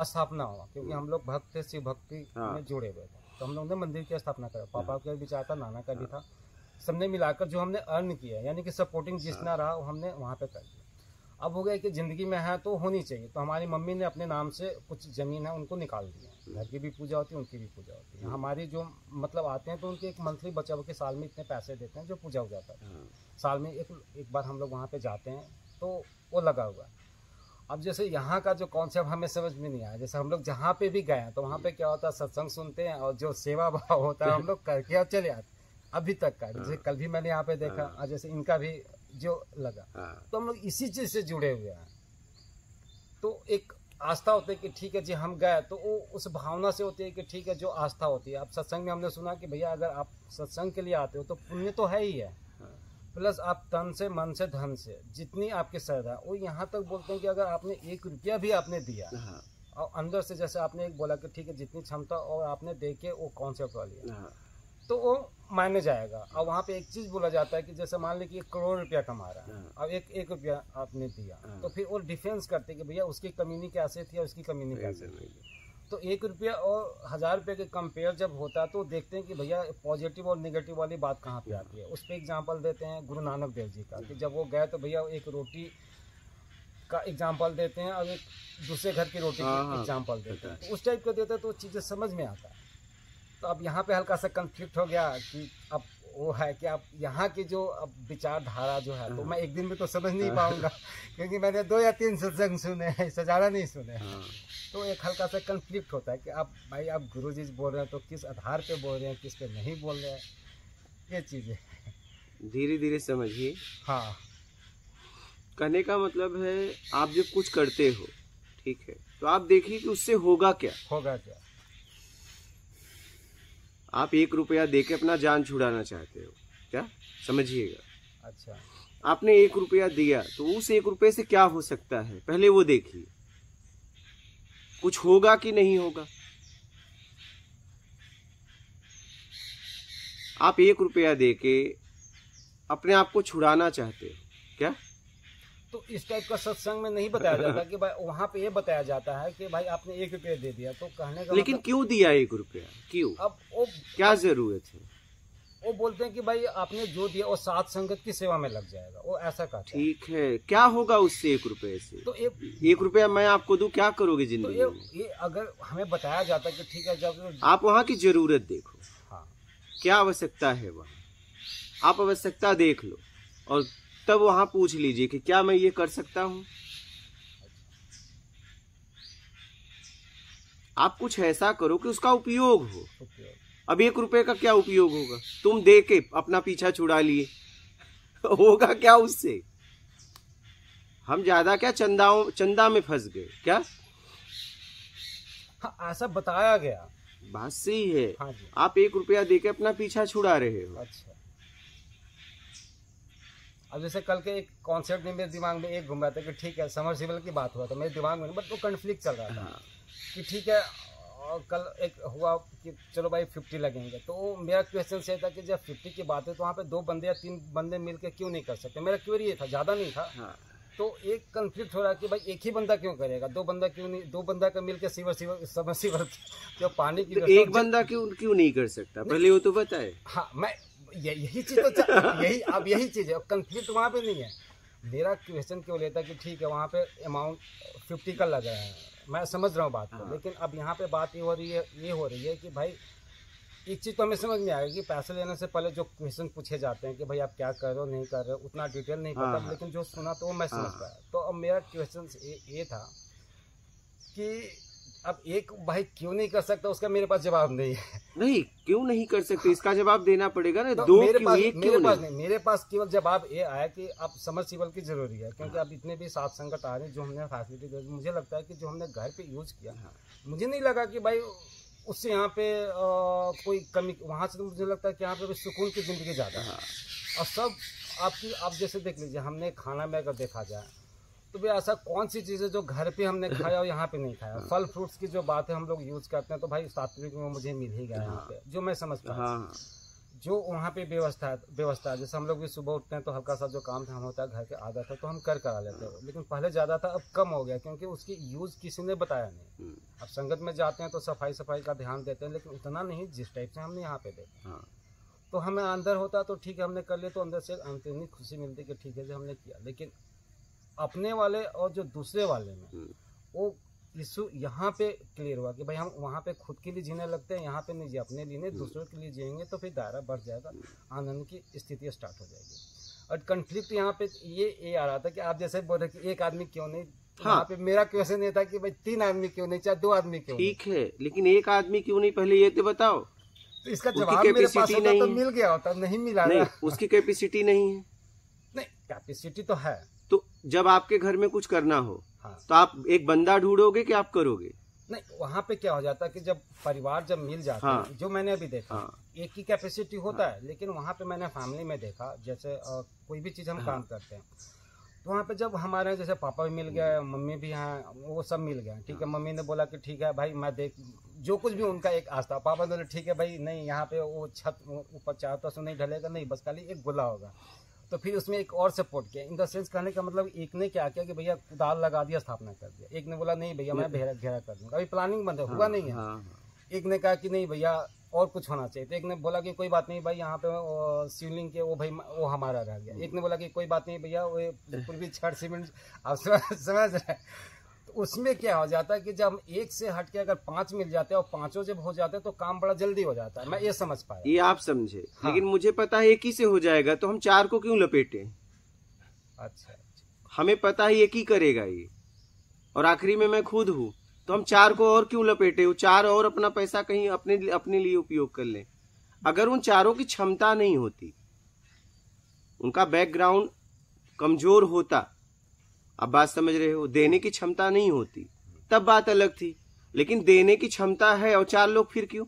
स्थापना हुआ, क्योंकि हम लोग भक्त थे, शिव भक्ति में जुड़े हुए थे। तो हम लोग ने मंदिर की स्थापना करा। पापा का भी चाह था, नाना का भी था, सबने मिलाकर जो हमने अर्न किया, यानी कि सपोर्टिंग जितना रहा वो हमने वहाँ पे कर दिया। अब हो गया कि जिंदगी में है तो होनी चाहिए, तो हमारी मम्मी ने अपने नाम से कुछ जमीन है उनको निकाल दिया। घर की भी पूजा होती है, उनकी भी पूजा होती है। हमारी जो मतलब आते हैं तो उनके एक मंथली बचा हुआ के साल में इतने पैसे देते हैं जो पूजा हो जाता है। साल में एक बार हम लोग वहाँ पे जाते हैं तो वो लगा हुआ। अब जैसे यहाँ का जो कॉन्सेप्ट हमें समझ में नहीं आया। जैसे हम लोग जहाँ पे भी गए तो वहाँ पे क्या होता है, सत्संग सुनते हैं और जो सेवा भाव होता है हम लोग करके अब चले आते अभी तक का। जैसे कल भी मैंने यहाँ पे देखा, जैसे इनका भी जो लगा, तो हम लोग इसी चीज से जुड़े हुए हैं। तो एक आस्था होती है कि ठीक है जी हम गए, तो वो उस भावना से होती है कि ठीक है, जो आस्था होती है। अब सत्संग में हमने सुना कि भैया अगर आप सत्संग के लिए आते हो तो पुण्य तो है ही है, प्लस आप तन से, मन से, धन से, जितनी आपकी श्रद्धा। वो यहाँ तक बोलते हैं कि अगर आपने 1 रुपया भी आपने दिया और अंदर से, जैसे आपने एक बोला कि ठीक है जितनी क्षमता और आपने दे के वो कॉन्सेप्ट वाली है, तो वो मायने जाएगा। और वहाँ पे एक चीज बोला जाता है कि जैसे मान ली कि 1 करोड़ रुपया कमा रहा है और एक रुपया आपने दिया, तो फिर वो डिफेंस करते कि भैया उसकी कमीनी कैसे थी और उसकी कमीनी कैसे थी। तो 1 रुपया और 1000 रुपये के कंपेयर जब होता है तो देखते हैं कि भैया पॉजिटिव और नेगेटिव वाली बात कहाँ पे आती है। उस पर एग्जाम्पल देते हैं गुरु नानक देव जी का, कि जब वो गए तो भैया 1 रोटी का एग्जाम्पल देते हैं और एक दूसरे घर की रोटी का एग्जाम्पल देते हैं। तो उस टाइप का देते हैं तो चीज़ें समझ में आता है। तो अब यहाँ पे हल्का सा कंफ्लिक्ट हो गया कि अब वो है कि अब यहाँ की जो अब विचारधारा जो है, तो मैं एक दिन में तो समझ नहीं पाऊंगा क्योंकि मैंने 2 या 3 सत्संग सुने हैं, इससे ज़्यादा नहीं सुने। तो एक हल्का सा कंफ्लिक्ट होता है कि अब भाई आप गुरुजी बोल रहे हैं तो किस आधार पे बोल रहे हैं, किस पे नहीं बोल रहे हैं, ये चीज़ें धीरे धीरे समझिए। हाँ, कहने का मतलब है आप जब कुछ करते हो, ठीक है, तो आप देखिए कि उससे होगा क्या। आप 1 रुपया देके अपना जान छुड़ाना चाहते हो क्या, समझिएगा। अच्छा, आपने 1 रुपया दिया तो उस 1 रुपये से क्या हो सकता है, पहले वो देखिए। कुछ होगा कि नहीं होगा। आप 1 रुपया देके अपने आप को छुड़ाना चाहते हो क्या। तो इस टाइप का सत्संग में नहीं बताया जाता कि भाई, वहाँ पे ये बताया जाता है कि भाई आपने 1 रुपया दे दिया, तो कहने का लेकिन क्यों दिया 1 रुपया, क्यों, अब वो क्या जरूरत है। वो बोलते हैं कि भाई आपने जो दिया वो सात संगत की सेवा में लग जाएगा, वो ऐसा कहते हैं। ठीक है, क्या होगा उससे 1 रुपए से? तो 1 रुपया मैं आपको दूं, क्या करोगे तो जिंदगी में? ये अगर हमें बताया जाता कि ठीक है, जब आप वहाँ की जरूरत देखो, हाँ क्या आवश्यकता है वहाँ, आप आवश्यकता देख लो और तब वहाँ पूछ लीजिए कि क्या मैं ये कर सकता हूँ। आप कुछ ऐसा करो कि उसका उपयोग हो। अब 1 रुपए का क्या उपयोग होगा? तुम दे के अपना पीछा छुड़ा लिए होगा क्या उससे? हम ज्यादा क्या चंदा में फंस गए क्या? हाँ, ऐसा बताया गया। बात सही है। हाँ जी। आप 1 रुपया दे के अपना पीछा छुड़ा रहे हो। अच्छा, अब जैसे कल के एक कॉन्सेप्ट में मेरे दिमाग में एक घूम रहा था कि ठीक है समरसिबल की बात हुआ, तो मेरे दिमाग में बट वो कन्फ्लिक्ट चल रहा था। हाँ। कि ठीक है, कल एक हुआ कि चलो भाई 50 लगेंगे, तो मेरा क्वेश्चन ये था कि जब 50 की बात है तो वहाँ पे 2 बंदे या 3 बंदे मिलकर क्यों नहीं कर सकते? मेरा क्वेरी ये था, ज़्यादा नहीं था। हाँ। तो एक कन्फ्लिक्ट हो रहा है कि भाई एक ही बंदा क्यों करेगा, 2 बंदा क्यों नहीं, 2 बंदा का मिलकर सिवर जो पानी की तो एक बंदा क्यों नहीं कर सकता? पहले वो तो बताए। हाँ, मैं यही चीज तो यही चीज है, कन्फ्लिक्ट वहाँ पे नहीं है। मेरा क्वेश्चन क्यों लेता कि ठीक है वहाँ पे अमाउंट 50 का लग रहा है, मैं समझ रहा हूँ बात को। लेकिन अब यहाँ पे बात ये हो रही है कि भाई एक चीज़ तो हमें समझ में आएगी कि पैसे लेने से पहले जो क्वेश्चन पूछे जाते हैं कि भाई आप क्या कर रहे हो, नहीं कर रहे हो, उतना डिटेल नहीं पता, लेकिन जो सुना तो वो मैं समझ पाया। तो अब मेरा क्वेश्चन ये था कि अब एक भाई क्यों नहीं कर सकता, उसका मेरे पास जवाब नहीं है। नहीं, क्यों नहीं कर सकते? हाँ। इसका जवाब देना पड़ेगा ना। तो 2 मेरे क्यों, पास 1 क्यों नहीं? मेरे पास केवल जवाब ये आया कि अब समरसिबल की जरूरी है, क्योंकि अब इतने भी सात संगत आ रहे हैं जो हमने फैसिलिटी दी। मुझे लगता है कि जो हमने घर पे यूज किया, मुझे नहीं लगा कि भाई उससे यहाँ पे कोई कमी, वहाँ से तो मुझे लगता है कि यहाँ पे सुकून की जिंदगी ज्यादा है। और सब आप जैसे देख लीजिए, हमने खाना में अगर देखा जाए तो भाई ऐसा कौन सी चीज़ है जो घर पे हमने खाया और यहाँ पे नहीं खाया। फल फ्रूट्स की जो बात है हम लोग यूज करते हैं, तो भाई सात्विक में मुझे मिल ही गया यहाँ पे, जो मैं समझ पाया। जो वहाँ पे व्यवस्था है, जैसे हम लोग भी सुबह उठते हैं तो हल्का सा जो काम था हम होता है घर के आदत है तो हम करा लेते हैं, लेकिन पहले ज़्यादा था, अब कम हो गया क्योंकि उसकी यूज़ किसी ने बताया नहीं। अब संगत में जाते हैं तो सफाई का ध्यान देते हैं, लेकिन उतना नहीं जिस टाइप से हमने यहाँ पे देखा। तो हमें अंदर होता तो ठीक है हमने कर लिया, तो अंदर से अंतर्निहित खुशी मिलती कि ठीक है जो हमने किया। लेकिन अपने वाले और जो दूसरे वाले में वो इशू यहाँ पे क्लियर हुआ कि भाई हम वहाँ पे खुद के लिए जीने लगते हैं, यहाँ पे नहीं जी, अपने लिए नहीं दूसरों के लिए जिएंगे तो फिर दायरा बढ़ जाएगा, आनंद की स्थिति स्टार्ट हो जाएगी। और कन्फ्लिक्ट यहाँ पे ये आ रहा था कि आप जैसे बोल रहे कि एक आदमी क्यों नहीं, यहाँ पे मेरा क्वेश्चन ये था कि भाई 3 आदमी क्यों नहीं, चाहे 2 आदमी क्यों? ठीक है, लेकिन 1 आदमी क्यों नहीं, पहले ये तो बताओ। तो इसका जवाब मेरे पास होता तो मिल गया होता, नहीं मिला। नहीं, उसकी कैपेसिटी नहीं है। नहीं, कैपेसिटी तो है। तो जब आपके घर में कुछ करना हो, हाँ, तो आप एक बंदा ढूंढोगे कि आप करोगे? नहीं, वहाँ पे क्या हो जाता है कि जब परिवार जब मिल जाता है, हाँ, जो मैंने अभी देखा, एक ही कैपेसिटी होता है, लेकिन वहाँ पे मैंने फैमिली में देखा, जैसे कोई भी चीज़ हम काम करते हैं तो वहाँ पे जब हमारे जैसे पापा भी मिल गए, मम्मी भी हैं, वो सब मिल गए, ठीक है। मम्मी ने बोला कि ठीक है भाई मैं देख, जो कुछ भी उनका एक आस्था, पापा ने बोला ठीक है भाई नहीं यहाँ पे वो छत ऊपर चाहता तो नहीं ढलेगा, नहीं बस खाली एक गोला होगा। तो फिर उसमें एक और सपोर्ट किया, इन द सेंस कहने का मतलब एक ने क्या किया कि भैया कुदाल लगा दिया, स्थापना कर दिया। एक ने बोला नहीं भैया मैं घेरा कर दूंगा, अभी प्लानिंग बंद हुआ नहीं है। एक ने कहा कि नहीं भैया और कुछ होना चाहिए, तो एक ने बोला कि कोई बात नहीं भाई यहाँ पे शिवलिंग के वो भाई वो हमारा रह गया। एक ने बोला कि कोई बात नहीं भैया वो पूर्वी छड़ सीमेंट, आप समझ रहे। तो उसमें क्या हो जाता है कि जब एक से हट के अगर 5 मिल जाते हैं और 5 जब हो जाते हैं तो काम बड़ा जल्दी हो जाता है। मैं ये समझ पाया। ये आप समझे, हाँ। लेकिन मुझे पता है 1 ही से हो जाएगा, तो हम 4 को क्यों लपेटे? अच्छा, हमें पता है 1 ही करेगा ये, और आखिरी में मैं खुद हूँ, तो हम 4 को और क्यों लपेटे? वो 4 और अपना पैसा कहीं अपने लिए उपयोग कर लें। अगर उन 4 की क्षमता नहीं होती, उनका बैकग्राउंड कमजोर होता, अब बात समझ रहे हो, देने की क्षमता नहीं होती, तब बात अलग थी। लेकिन देने की क्षमता है और 4 लोग फिर क्यों?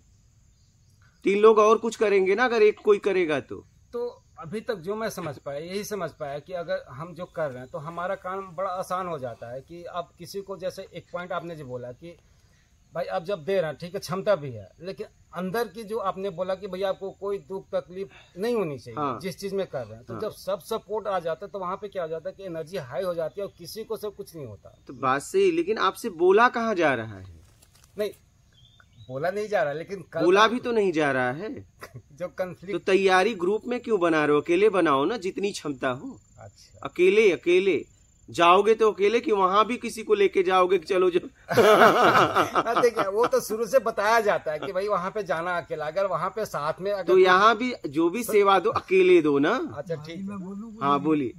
3 लोग और कुछ करेंगे ना, अगर एक कोई करेगा तो अभी तक जो मैं समझ पाया, यही समझ पाया कि अगर हम जो कर रहे हैं तो हमारा काम बड़ा आसान हो जाता है। कि अब किसी को जैसे एक पॉइंट आपने जो बोला कि भाई अब जब दे रहे हैं ठीक है क्षमता भी है, लेकिन अंदर की जो आपने बोला कि भैया आपको कोई दुख तकलीफ नहीं होनी चाहिए, हाँ, जिस चीज में कर रहे हैं, तो हाँ, जब सब सपोर्ट आ जाता है तो वहां पे क्या हो जाता है कि एनर्जी हाई हो जाती है और किसी को सब कुछ नहीं होता। तो बात सही, लेकिन आपसे बोला कहाँ जा रहा है? नहीं, बोला नहीं जा रहा, लेकिन बोला भी तो नहीं जा रहा है। जो कंफ्लिक्ट, तो तैयारी ग्रुप में क्यों बना रहे हो? अकेले बनाओ ना, जितनी क्षमता हो। अच्छा अकेले जाओगे तो अकेले कि वहां भी किसी को लेके जाओगे कि चलो जो देखिए वो तो शुरू से बताया जाता है कि भाई वहाँ पे जाना अकेला, अगर वहाँ पे साथ में अगर तो यहाँ भी जो भी सेवा दो अकेले दो ना। अच्छा ठीक है, हाँ बोलिए।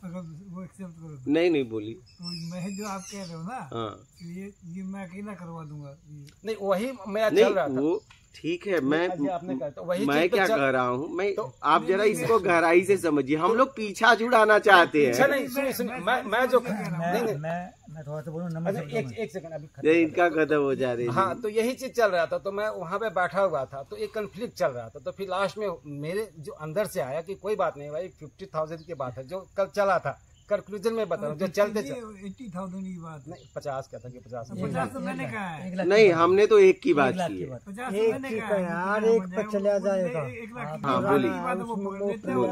अगर वो एक्सेप्ट करो तो नहीं बोली। तो मैं जो आप कह रहे हो ना, हाँ ये मैं अकेला करवा दूंगा। नहीं वही मैं नहीं चल रहा था। वो ठीक है। मैं आपने कहा तो वही मैं चीज पे क्या चल- कह रहा हूँ मैं तो आप जरा इसको गहराई से समझिए। हम लोग पीछा छुड़ाना चाहते अच्छा हैं। नहीं सुनिए मैं जो नहीं नहीं मैं थोड़ा सा बोलूँ अच्छा, एक सेकंड अभी खत्म नहीं, कर इनका खत्म हो जा रही है। हाँ तो यही चीज चल रहा था, तो मैं वहां पे बैठा हुआ था, तो एक कंफ्लिक्ट चल रहा था। तो फिर लास्ट में मेरे जो अंदर से आया कि कोई बात नहीं भाई, 50,000 की बात है जो कल चला था। कंक्लूजन में बता रहा हूँ जो चलते 80,000 की बात नहीं 50 क्या था कि 50 50 तो मैंने कहा है, नहीं हमने तो एक की बात की है। 50 तो मैंने कहा है यार, एक पे चला जाएगा 1 लाख की हाँ, बोलिए। बात है, वो पकड़ लेते हैं, वो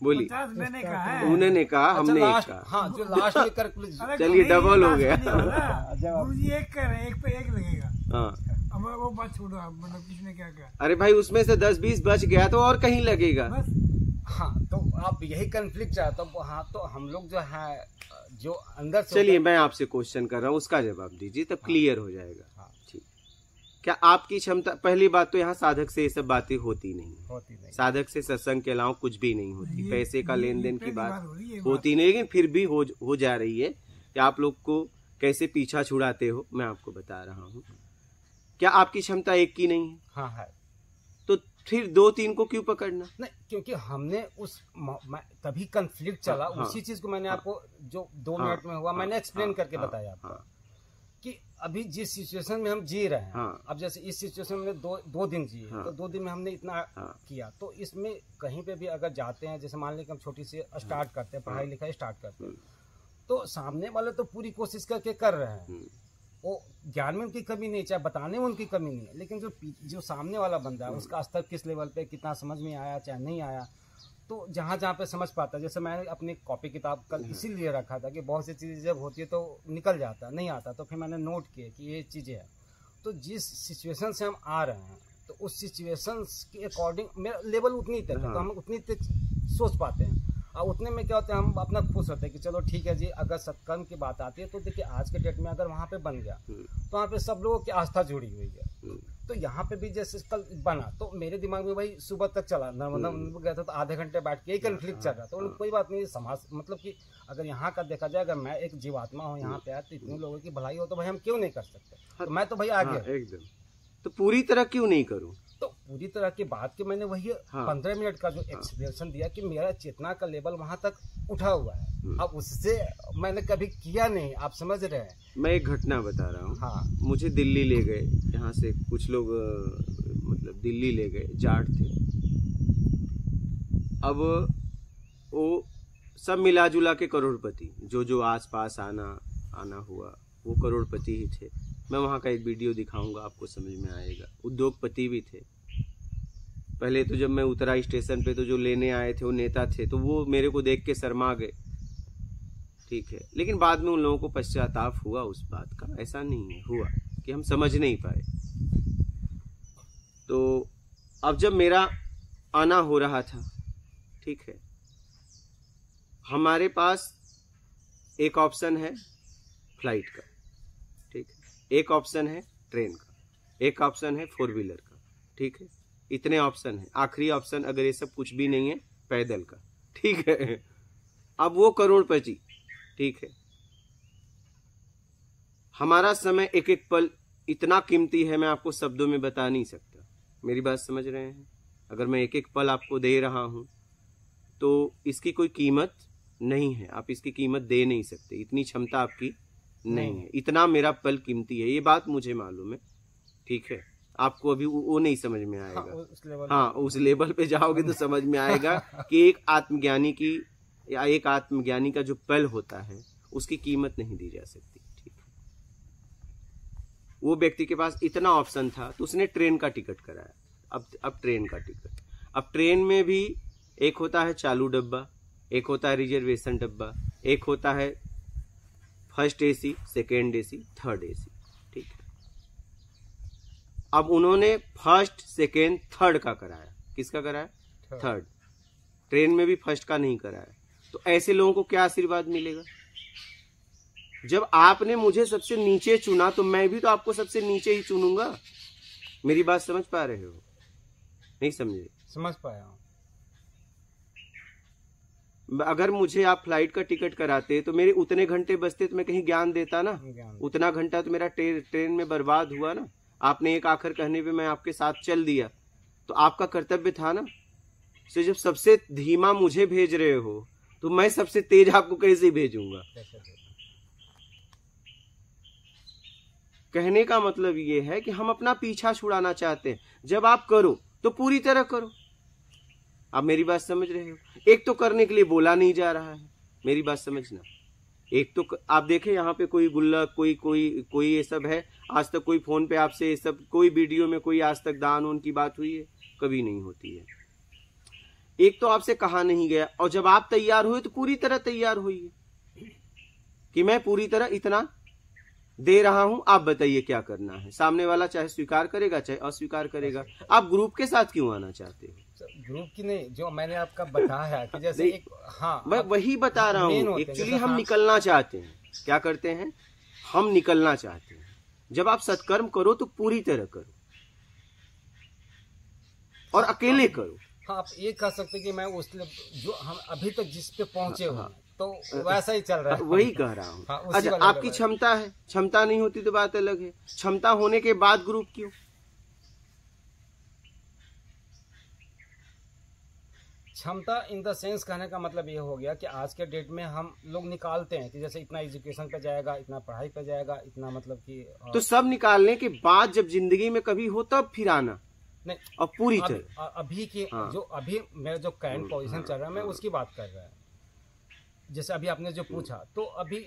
बोली 50 मैंने कहा है। उन्होंने कहा हमने एक लास्ट कहा। हाँ जो लास्ट में कंक्लूजन अरे चलिए, नहीं, डबल हो लास्ट गया। नहीं वाला। गुरुजी एक कह रहे हैं, एक पे एक लगेगा। हाँ अब वो बात छोड़ो आप, मतलब किसने क्या कहा अरे भाई उसमें से 10-20 बच गया तो और कहीं लगेगा। बस। हाँ तो आप यही कंफ्लिक्ट चाहते हो। हाँ तो हम लोग जो है जो अंदर से चलिए मैं आपसे क्वेश्चन कर रहा हूँ, उसका जवाब दीजिए तब क्लियर हो जाएगा। हाँ। ठीक। क्या आपकी क्षमता, पहली बात तो यहाँ साधक से ये सब बातें होती नहीं। होती नहीं। साधक से सत्संग के अलावा कुछ भी नहीं होती। ये- पैसे का ये लेन देन की पहली बात बार हो रही है ये होती नहीं, लेकिन फिर भी हो जा रही है कि आप लोग को कैसे पीछा छुड़ाते हो मैं आपको बता रहा हूँ। क्या आपकी क्षमता एक की नहीं है? हाँ है। तो फिर 2-3 को क्यों पकड़ना? नहीं क्योंकि हमने तभी कंफ्लिक्ट चला। हाँ, उसी चीज को मैंने हाँ, आपको जो 2 हाँ, मिनट में हुआ मैंने एक्सप्लेन हाँ, करके हाँ, बताया आपको हाँ, कि अभी जिस सिचुएशन में हम जी रहे हैं। हाँ। अब जैसे इस सिचुएशन में दो दिन जिए, हाँ। तो 2 दिन में हमने इतना हाँ। किया। तो इसमें कहीं पे भी अगर जाते हैं, जैसे मान लें कि हम छोटी से स्टार्ट करते हैं, पढ़ाई लिखाई स्टार्ट करते हैं, तो सामने वाले तो पूरी कोशिश करके कर रहे हैं। वो ज्ञान में उनकी कमी नहीं, चाहे बताने में उनकी कमी नहीं है, लेकिन जो सामने वाला बंदा है उसका स्तर किस लेवल पे, कितना समझ में आया चाहे नहीं आया, तो जहाँ जहाँ पे समझ पाता है। जैसे मैंने अपनी कॉपी किताब कल इसीलिए रखा था कि बहुत सी चीज़ें जब होती है तो निकल जाता नहीं आता, तो फिर मैंने नोट किए कि ये चीज़ें हैं। तो जिस सिचुएशन से हम आ रहे हैं तो उस सिचुएशन के अकॉर्डिंग मेरा लेवल उतनी तक है, तो हम उतनी तक सोच पाते हैं। और उतने में क्या होता है, हम अपना खुश होते हैं कि चलो ठीक है जी। अगर सत्कर्म की बात आती है तो देखिए आज के डेट में अगर वहाँ पे बन गया तो वहाँ पे सब लोगों की आस्था जुड़ी हुई है। तो यहाँ पे भी जैसे कल बना तो मेरे दिमाग में भाई सुबह तक चला, नर्मदा गया था तो आधे घंटे बैठ के यही कंफ्लिक्ट चल रहा था। तो कोई बात नहीं, समाज मतलब कि अगर यहाँ का देखा जाए, अगर मैं एक जीवात्मा हूँ यहाँ पे आया तो इतने लोगों की भलाई हो तो भाई हम क्यों नहीं कर सकते। तो मैं तो भाई आगे एकदम। तो पूरी तरह क्यों नहीं करूं? तो पूरी तरह की बात की मैंने वही 15 मिनट का जो एक्सप्लेनेशन दिया कि मेरा चेतना का लेवल वहां तक उठा हुआ है। अब उससे मैंने कभी किया नहीं, आप समझ रहे हैं। मैं एक घटना बता रहा हूँ। हाँ। मुझे दिल्ली ले गए, यहाँ से कुछ लोग मतलब दिल्ली ले गए, जाट थे। अब वो सब मिला जुला के करोड़पति, जो आस पास आना हुआ वो करोड़पति ही थे। मैं वहाँ का एक वीडियो दिखाऊंगा, आपको समझ में आएगा। उद्योगपति भी थे। पहले तो जब मैं उतरा स्टेशन पे तो जो लेने आए थे वो नेता थे, तो वो मेरे को देख के शर्मा गए, ठीक है। लेकिन बाद में उन लोगों को पश्चाताप हुआ उस बात का, ऐसा नहीं है हुआ कि हम समझ नहीं पाए। तो अब जब मेरा आना हो रहा था, ठीक है, हमारे पास एक ऑप्शन है फ्लाइट का, ठीक है, एक ऑप्शन है ट्रेन का, एक ऑप्शन है 4 व्हीलर का, ठीक है। इतने ऑप्शन है। आखिरी ऑप्शन अगर ये सब कुछ भी नहीं है, पैदल का, ठीक है। अब वो करोड़पति, ठीक है, हमारा समय एक एक पल इतना कीमती है, मैं आपको शब्दों में बता नहीं सकता। मेरी बात समझ रहे हैं? अगर मैं एक एक पल आपको दे रहा हूं तो इसकी कोई कीमत नहीं है, आप इसकी कीमत दे नहीं सकते, इतनी क्षमता आपकी नहीं है। इतना मेरा पल कीमती है, ये बात मुझे मालूम है, ठीक है। आपको अभी वो नहीं समझ में आएगा। हाँ, उस लेवल पे जाओगे तो समझ में आएगा कि एक आत्मज्ञानी की या एक आत्मज्ञानी का जो पल होता है उसकी कीमत नहीं दी जा सकती, ठीक है। वो व्यक्ति के पास इतना ऑप्शन था तो उसने ट्रेन का टिकट कराया। अब ट्रेन का टिकट, अब ट्रेन में भी एक होता है चालू डब्बा, एक होता है रिजर्वेशन डब्बा, एक होता है first AC, second AC, third AC, ठीक है। अब उन्होंने फर्स्ट, सेकेंड, थर्ड का कराया। किसका कराया? थर्ड। ट्रेन में भी फर्स्ट का नहीं कराया। तो ऐसे लोगों को क्या आशीर्वाद मिलेगा? जब आपने मुझे सबसे नीचे चुना तो मैं भी तो आपको सबसे नीचे ही चुनूंगा। मेरी बात समझ पा रहे हो? नहीं समझे? समझ पाया हूँ। अगर मुझे आप फ्लाइट का टिकट कराते तो मेरे उतने घंटे बचते तो मैं कहीं ज्ञान देता ना। उतना घंटा तो मेरा ट्रेन में बर्बाद हुआ ना। आपने एक आखिर कहने पे मैं आपके साथ चल दिया, तो आपका कर्तव्य था ना। तो जब सबसे धीमा मुझे भेज रहे हो तो मैं सबसे तेज आपको कैसे भेजूंगा? कहने का मतलब ये है कि हम अपना पीछा छुड़ाना चाहते हैं। जब आप करो तो पूरी तरह करो। आप मेरी बात समझ रहे हो? एक तो करने के लिए बोला नहीं जा रहा है, मेरी बात समझना। एक तो आप देखें यहाँ पे कोई गुल्लक, कोई ये सब है। आज तक कोई फोन पे आपसे ये सब, कोई वीडियो में कोई आज तक दान उन की बात हुई है? कभी नहीं होती है। एक तो आपसे कहा नहीं गया, और जब आप तैयार हुए तो पूरी तरह तैयार होइए कि मैं पूरी तरह इतना दे रहा हूं, आप बताइए क्या करना है। सामने वाला चाहे स्वीकार करेगा चाहे अस्वीकार करेगा। आप ग्रुप के साथ क्यों आना चाहते हो? ग्रुप की नहीं, जो मैंने आपका बताया कि जैसे एक, हाँ मैं वही बता रहा हूँ। एक्चुअली हम निकलना चाहते हैं। क्या करते हैं? हम निकलना चाहते हैं। जब आप सत्कर्म करो तो पूरी तरह करो और अकेले करो। हाँ, आप ये कह सकते कि मैं उस जो हम अभी तक जिस पे पहुंचे हुए तो वैसा ही चल रहा है। वही कह रहा हूँ। हाँ, अच्छा, आपकी क्षमता है, क्षमता नहीं होती तो बात अलग है। क्षमता होने के बाद ग्रुप क्यों? क्षमता इन द सेंस कहने का मतलब ये हो गया कि आज के डेट में हम लोग निकालते हैं कि जैसे इतना एजुकेशन पे जाएगा, इतना पढ़ाई पे जाएगा, इतना मतलब कि तो सब निकालने के बाद जब जिंदगी में कभी हो तब फिर आना नहीं। और पूरी तरह अभी की हाँ। जो अभी मेरा जो करंट पोजीशन चल रहा है, मैं उसकी बात कर रहा हूँ। जैसे अभी आपने जो पूछा, तो अभी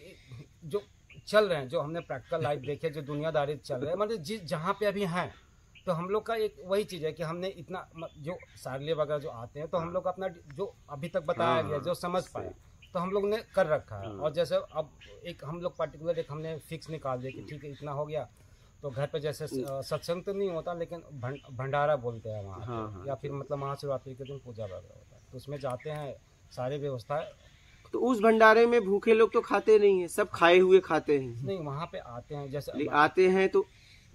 जो चल रहे हैं, जो हमने प्रैक्टिकल लाइफ देखे, जो दुनियादारी चल रहे हैं, मतलब जहाँ पे अभी हैं, तो हम लोग का एक वही चीज है कि हमने इतना जो सार्ले वगैरह जो आते हैं, तो हम लोग अपना जो अभी तक बताया गया, जो समझ पाए, तो हम लोग ने कर रखा है। और जैसे अब एक हम लोग पर्टिकुलर एक हमने फिक्स निकाल दिया कि ठीक है इतना हो गया, तो घर पे जैसे सत्संग तो नहीं होता, लेकिन भंडारा बोलते हैं वहाँ, या फिर मतलब महाशिवरात्रि के दिन पूजा वगैरह होता है, तो उसमें जाते हैं, सारी व्यवस्था। तो उस भंडारे में भूखे लोग तो खाते नहीं है, सब खाए हुए खाते हैं। नहीं, वहाँ पे आते हैं, जैसे आते हैं तो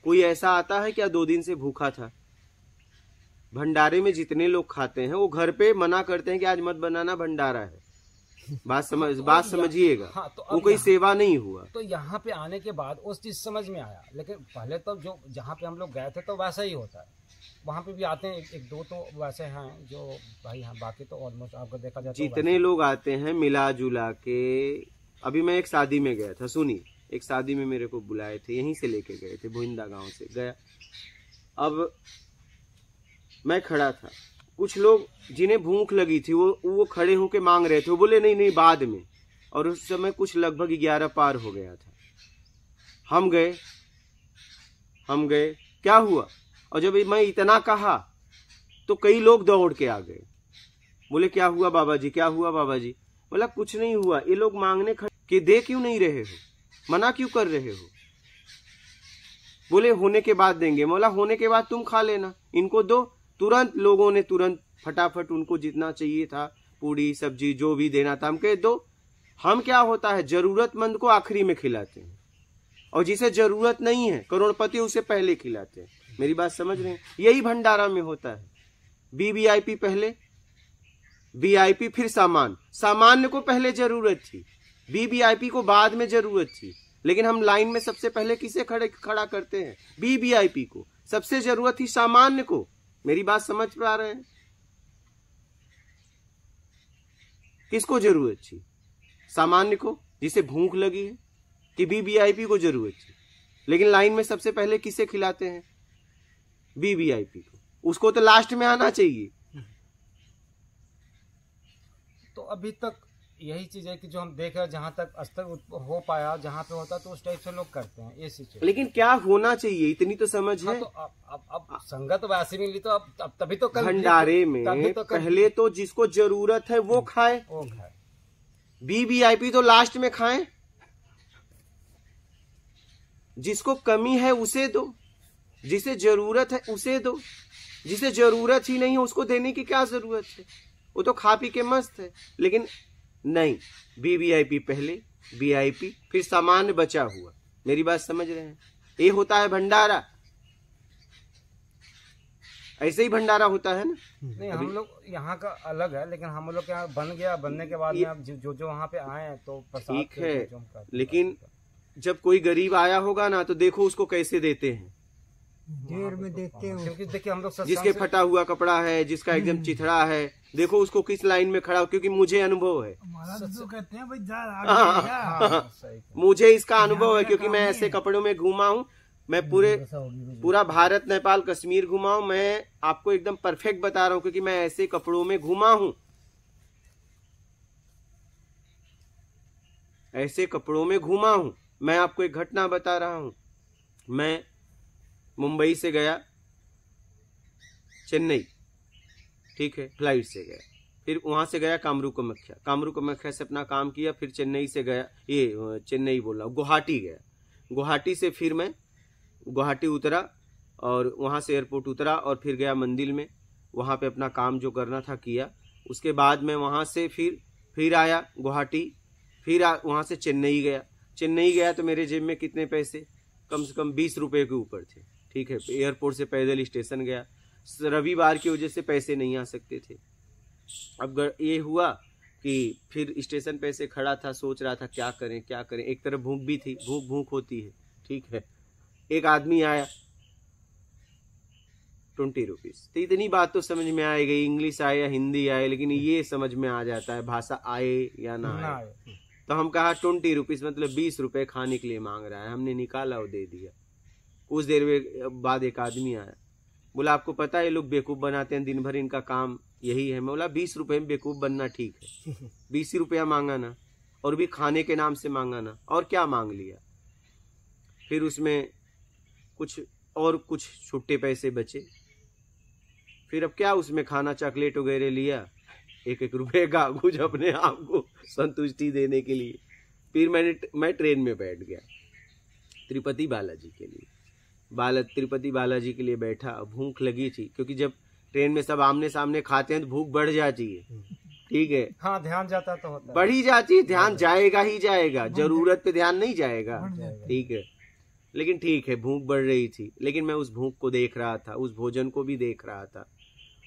कोई ऐसा आता है क्या 2 दिन से भूखा था? भंडारे में जितने लोग खाते हैं वो घर पे मना करते हैं कि आज मत बनाना, भंडारा है। बात समझिएगा। हाँ, तो वो कोई सेवा नहीं हुआ। तो यहाँ पे आने के बाद उस चीज समझ में आया, लेकिन पहले तो जो जहाँ पे हम लोग गए थे तो वैसा ही होता है। वहाँ पे भी आते हैं एक दो तो वैसे हैं जो भाई, हाँ, बाकी तो ऑलमोस्ट आपको देखा जाए जितने लोग आते हैं मिला जुला के। अभी मैं एक शादी में गया था, सुनिए, एक शादी में मेरे को बुलाए थे, यहीं से लेके गए थे, भोइंदा गांव से गया। अब मैं खड़ा था, कुछ लोग जिन्हें भूख लगी थी वो खड़े होके मांग रहे थे। वो बोले नहीं बाद में। और उस समय कुछ लगभग 11 पार हो गया था। हम गए, क्या हुआ? और जब मैं इतना कहा तो कई लोग दौड़ के आ गए, बोले क्या हुआ बाबा जी, क्या हुआ बाबा जी? बोला कुछ नहीं हुआ, ये लोग मांगने खड़े कि दे क्यों नहीं रहे हो, मना क्यों कर रहे हो? बोले होने के बाद देंगे। बोला होने के बाद तुम खा लेना, इनको दो। तुरंत लोगों ने तुरंत फटाफट उनको जितना चाहिए था, पूड़ी सब्जी जो भी देना था, हम कहे दो। हम क्या होता है, जरूरतमंद को आखिरी में खिलाते हैं, और जिसे जरूरत नहीं है, करोड़पति, उसे पहले खिलाते हैं। मेरी बात समझ रहे हैं? यही भंडारा में होता है। वीवीआईपी पहले, वीआईपी फिर सामान्य को पहले जरूरत थी, वीवीआईपी को बाद में जरूरत थी। लेकिन हम लाइन में सबसे पहले किसे खड़ा करते हैं? वीवीआईपी को। सबसे जरूरत थी सामान्य को। मेरी बात समझ पा रहे हैं? किसको जरूरत थी? सामान्य को, जिसे भूख लगी है, कि वीवीआईपी को जरूरत थी? लेकिन लाइन में सबसे पहले किसे खिलाते हैं? वीवीआईपी को। उसको तो लास्ट में आना चाहिए। तो अभी तक यही चीज है कि जो हम देख रहे हैं, जहां तक स्तर हो पाया, जहां पे होता तो उस टाइप से लोग करते हैं ये सिचुएशन। लेकिन क्या होना चाहिए, इतनी तो समझ है। हाँ, तो अब संगत वैसी मिली तो अब तभी तो भंडारे में पहले तो जिसको जरूरत है वो खाए, वीवीआईपी तो लास्ट में खाए। जिसको कमी है उसे दो। जिसे जरूरत है उसे दो, जिसे जरूरत ही नहीं है उसको देने की क्या जरूरत है, वो तो खा पी के मस्त है। लेकिन नहीं, वीवीआईपी पहले, वीआईपी फिर सामान्य बचा हुआ। मेरी बात समझ रहे हैं? ये होता है भंडारा, ऐसे ही भंडारा होता है ना। नहीं, हम लोग यहाँ का अलग है, लेकिन हम लोग यहाँ बन गया, बनने के बाद में अब जो जो वहाँ पे आए हैं तो प्रसाद ठीक के है, जो हम करते हैं। लेकिन जब कोई गरीब आया होगा ना तो देखो उसको कैसे देते हैं। देर में देखते हैं क्योंकि देखिए हम लोग सत्संग जिसके से- फटा हुआ कपड़ा है, जिसका एकदम चिथड़ा है, देखो उसको किस लाइन में खड़ा हो, क्योंकि मुझे अनुभव है, महाराज तो कहते हैं भाई जा हाँ, सही कहा। मुझे इसका अनुभव है, क्योंकि मैं ऐसे कपड़ों में घूमा हूँ। मैं पूरा भारत, नेपाल, कश्मीर घुमा हूँ। मैं आपको एकदम परफेक्ट बता रहा हूँ, क्योंकि मैं ऐसे कपड़ों में घुमा हूँ, ऐसे कपड़ों में घुमा हूँ। मैं आपको एक घटना बता रहा हूँ। मैं मुंबई से गया चेन्नई, ठीक है, फ्लाइट से गया, फिर वहां से गया कामरू कामाख्या, कामरू कामाख्या से अपना काम किया, फिर चेन्नई से गया, ये चेन्नई बोल रहा हूँ, गुवाहाटी गया, गुवाहाटी से फिर मैं गुवाहाटी उतरा और वहां से एयरपोर्ट उतरा और फिर गया मंदिर में, वहां पे अपना काम जो करना था किया। उसके बाद मैं वहां से फिर आया गुवाहाटी, फिर वहां से चेन्नई गया। चेन्नई गया तो मेरे जेब में कितने पैसे, कम से कम 20 रुपए के ऊपर थे, ठीक है। एयरपोर्ट से पैदल स्टेशन गया, रविवार की वजह से पैसे नहीं आ सकते थे। अब ये हुआ कि फिर स्टेशन पे से खड़ा था, सोच रहा था क्या करें क्या करें। एक तरफ भूख भी थी, भूख होती है, ठीक है। एक आदमी आया, 20 रुपीज। तो इतनी बात तो समझ में आ गई, इंग्लिश आए या हिंदी आए, लेकिन ये समझ में आ जाता है भाषा आए या ना आए। तो हम कहा 20 रुपीज मतलब 20 रुपए खाने के लिए मांग रहा है। हमने निकाला और दे दिया। कुछ देर बाद एक आदमी आया, बोला आपको पता है ये लोग बेवकूफ बनाते हैं, दिन भर इनका काम यही है। मैं बोला 20 रुपए में बेवकूफ बनना ठीक है, 20 रुपया मांगा ना, और भी खाने के नाम से मांगा ना, और क्या मांग लिया। फिर उसमें कुछ छुट्टे पैसे बचे। फिर अब क्या उसमें खाना चॉकलेट वगैरह लिया, 1-1 रुपए का, कुछ अपने आप को संतुष्टि देने के लिए। फिर मैं ट्रेन में बैठ गया तिरुपति बालाजी के लिए। तिरुपति बालाजी के लिए बैठा। भूख लगी थी, क्योंकि जब ट्रेन में सब आमने सामने खाते हैं तो भूख बढ़ जाती है, ठीक है। हाँ, ध्यान जाता तो होता है, बढ़ ही जाती है, ध्यान जाएगा ही जाएगा, जरूरत पे ध्यान नहीं जाएगा, ठीक है। लेकिन ठीक है, भूख बढ़ रही थी, लेकिन मैं उस भूख को देख रहा था, उस भोजन को भी देख रहा था,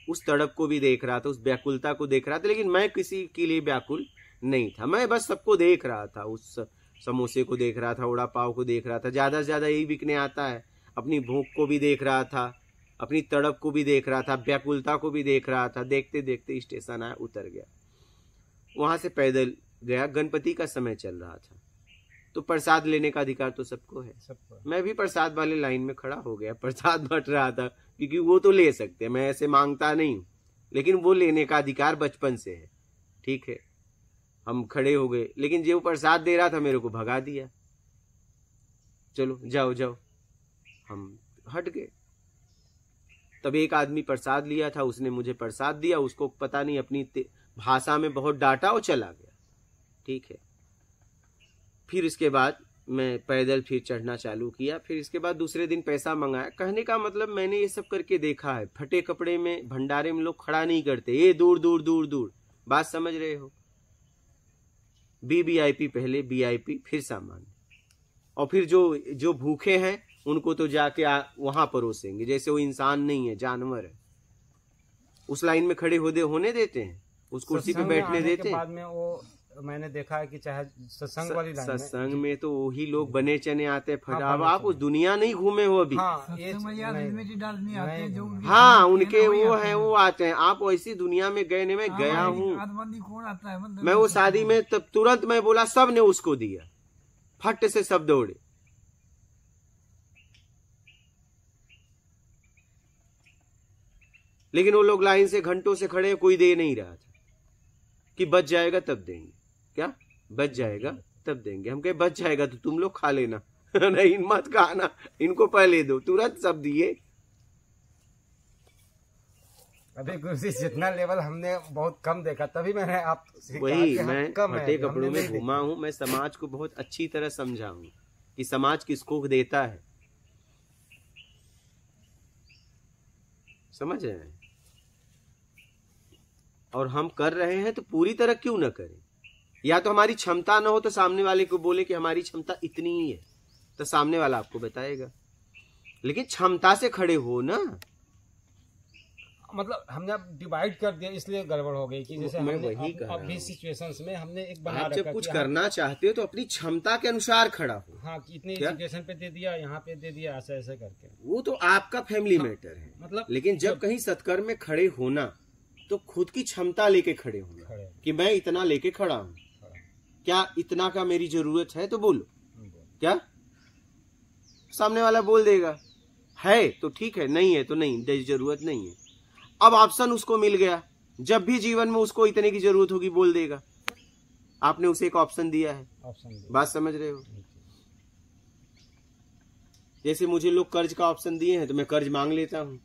उस तड़प को भी देख रहा था, उस व्याकुलता को देख रहा था। लेकिन मैं किसी के लिए व्याकुल नहीं था, मैं बस सबको देख रहा था। उस समोसे को देख रहा था, वड़ा पाव को देख रहा था, ज्यादा से ज्यादा यही बिकने आता है। अपनी भूख को भी देख रहा था, अपनी तड़प को भी देख रहा था, व्याकुलता को भी देख रहा था। देखते देखते स्टेशन आया, उतर गया, वहां से पैदल गया। गणपति का समय चल रहा था, तो प्रसाद लेने का अधिकार तो सबको है। मैं भी प्रसाद वाले लाइन में खड़ा हो गया, प्रसाद बट रहा था, क्योंकि वो तो ले सकते हैं, मैं ऐसे मांगता नहीं, लेकिन वो लेने का अधिकार बचपन से है, ठीक है। हम खड़े हो गए, लेकिन जो प्रसाद दे रहा था मेरे को भगा दिया, चलो जाओ जाओ, हम हट गए। तब एक आदमी प्रसाद लिया था, उसने मुझे प्रसाद दिया, उसको पता नहीं अपनी भाषा में बहुत डांटा और चला गया, ठीक है। फिर इसके बाद मैं पैदल फिर चढ़ना चालू किया। फिर इसके बाद दूसरे दिन पैसा मंगाया। कहने का मतलब मैंने ये सब करके देखा है। फटे कपड़े में भंडारे में लोग खड़ा नहीं करते, ये दूर दूर दूर दूर, बात समझ रहे हो। वीवीआईपी पहले, वीआईपी फिर सामान्य, और फिर जो भूखे हैं उनको तो जाके वहां परोसेंगे, जैसे वो इंसान नहीं है, जानवर है। उस लाइन में खड़े होने देते हैं, उस कुर्सी पे बैठने देते हैं। बाद में वो मैंने देखा है कि चाहे सत्संग वाली लाइन में, सत्संग में तो वही लोग बने चने आते हैं। फटाव आप उस दुनिया नहीं घूमे हो अभी। हाँ, हाँ, उनके वो है, वो आते हैं। आप वैसी दुनिया में गए नहीं, मैं गया हूँ। मैं वो शादी में तब तुरंत मैं बोला, सब ने उसको दिया, फट से सब दौड़े। लेकिन वो लोग लाइन से घंटों से खड़े, कोई दे नहीं रहा था कि बच जाएगा तब देंगे। क्या बच जाएगा तब देंगे? हम कहे बच जाएगा तो तुम लोग खा लेना, नहीं मत खाना, इनको पहले दो। तुरंत सब दिए। अभी गुरु जी जितना लेवल हमने बहुत कम देखा, तभी मैंने आप वही मैं फटे कपड़ों में घूमा हूँ। मैं समाज को बहुत अच्छी तरह समझा हूँ कि समाज किसको देता है। समझ रहे हैं? और हम कर रहे हैं तो पूरी तरह क्यों न करें? या तो हमारी क्षमता न हो तो सामने वाले को बोले कि हमारी क्षमता इतनी ही है, तो सामने वाला आपको बताएगा। लेकिन क्षमता से खड़े हो ना। मतलब हमने अब डिवाइड कर दिया, इसलिए गड़बड़ हो गई कि जैसे मैं हमने वही कह रहा अभी हूं। सिचुएशंस में हमने एक बना आप रखा जब कुछ कि करना चाहते हो तो अपनी क्षमता के अनुसार खड़ा हो। हाँ कि इतनी क्या? एजुकेशन पे दे दिया, यहाँ पे दे दिया, ऐसा ऐसा करके। वो तो आपका फैमिली मैटर है। मतलब लेकिन जब कहीं सत्कर्म में खड़े होना तो खुद की क्षमता लेके खड़े होना खड़े कि मैं इतना लेके खड़ा हूँ। क्या इतना का मेरी जरूरत है तो बोलो। क्या सामने वाला बोल देगा है तो ठीक है, नहीं है तो नहीं, जरूरत नहीं है। अब ऑप्शन उसको मिल गया, जब भी जीवन में उसको इतने की जरूरत होगी बोल देगा। आपने उसे एक ऑप्शन दिया है। ऑप्शन बात समझ रहे हो? जैसे मुझे लोग कर्ज का ऑप्शन दिए हैं तो मैं कर्ज मांग लेता हूँ।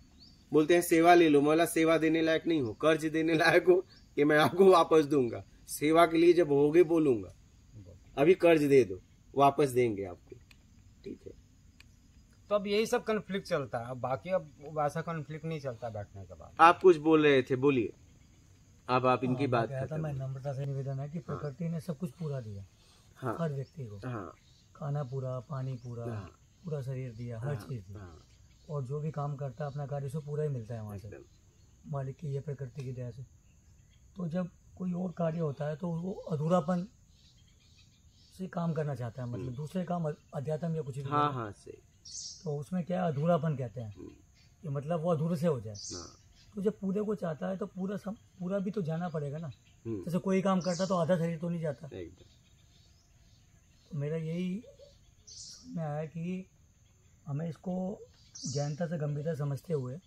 बोलते हैं सेवा ले लो, मौला सेवा देने लायक नहीं हो, कर्ज देने लायक हो कि मैं आपको वापस दूंगा। सेवा के लिए जब होगे बोलूंगा, अभी कर्ज दे दो, वापस देंगे आपको। ठीक है, तो अब यही सब कॉन्फ्लिक्ट चलता है। अब बाकी अब वैसा कॉन्फ्लिक्ट नहीं चलता बैठने के बाद। आप कुछ बोल रहे थे, बोलिए। अब आप इनकी बात कहता मैं नम्रता से निवेदन है कि प्रकृति ने सब कुछ पूरा दिया, हाँ हर व्यक्ति को हाँ खाना पूरा, पानी पूरा, हाँ, पूरा शरीर दिया, हर चीज दी। हाँ, और जो भी काम करता है अपना कार्य उसको पूरा ही मिलता है वहाँ से, एकदम। मालिक की ये प्रकृति की दया से। तो जब कोई और कार्य होता है तो वो अधूरापन से काम करना चाहता है, मतलब दूसरे काम अध्यात्म या कुछ भी हाँ हाँ सही। तो उसमें क्या है, अधूरापन कहते हैं कि मतलब वो अधूरे से हो जाए। हाँ, तो जब पूरे को चाहता है तो पूरा भी तो जाना पड़ेगा ना। हम्म, जैसे कोई काम करता तो आधा शरीर तो नहीं जाता। एकदम। तो मेरा यही समझ में आया कि हमें इसको गहनता से गंभीरता समझते हुए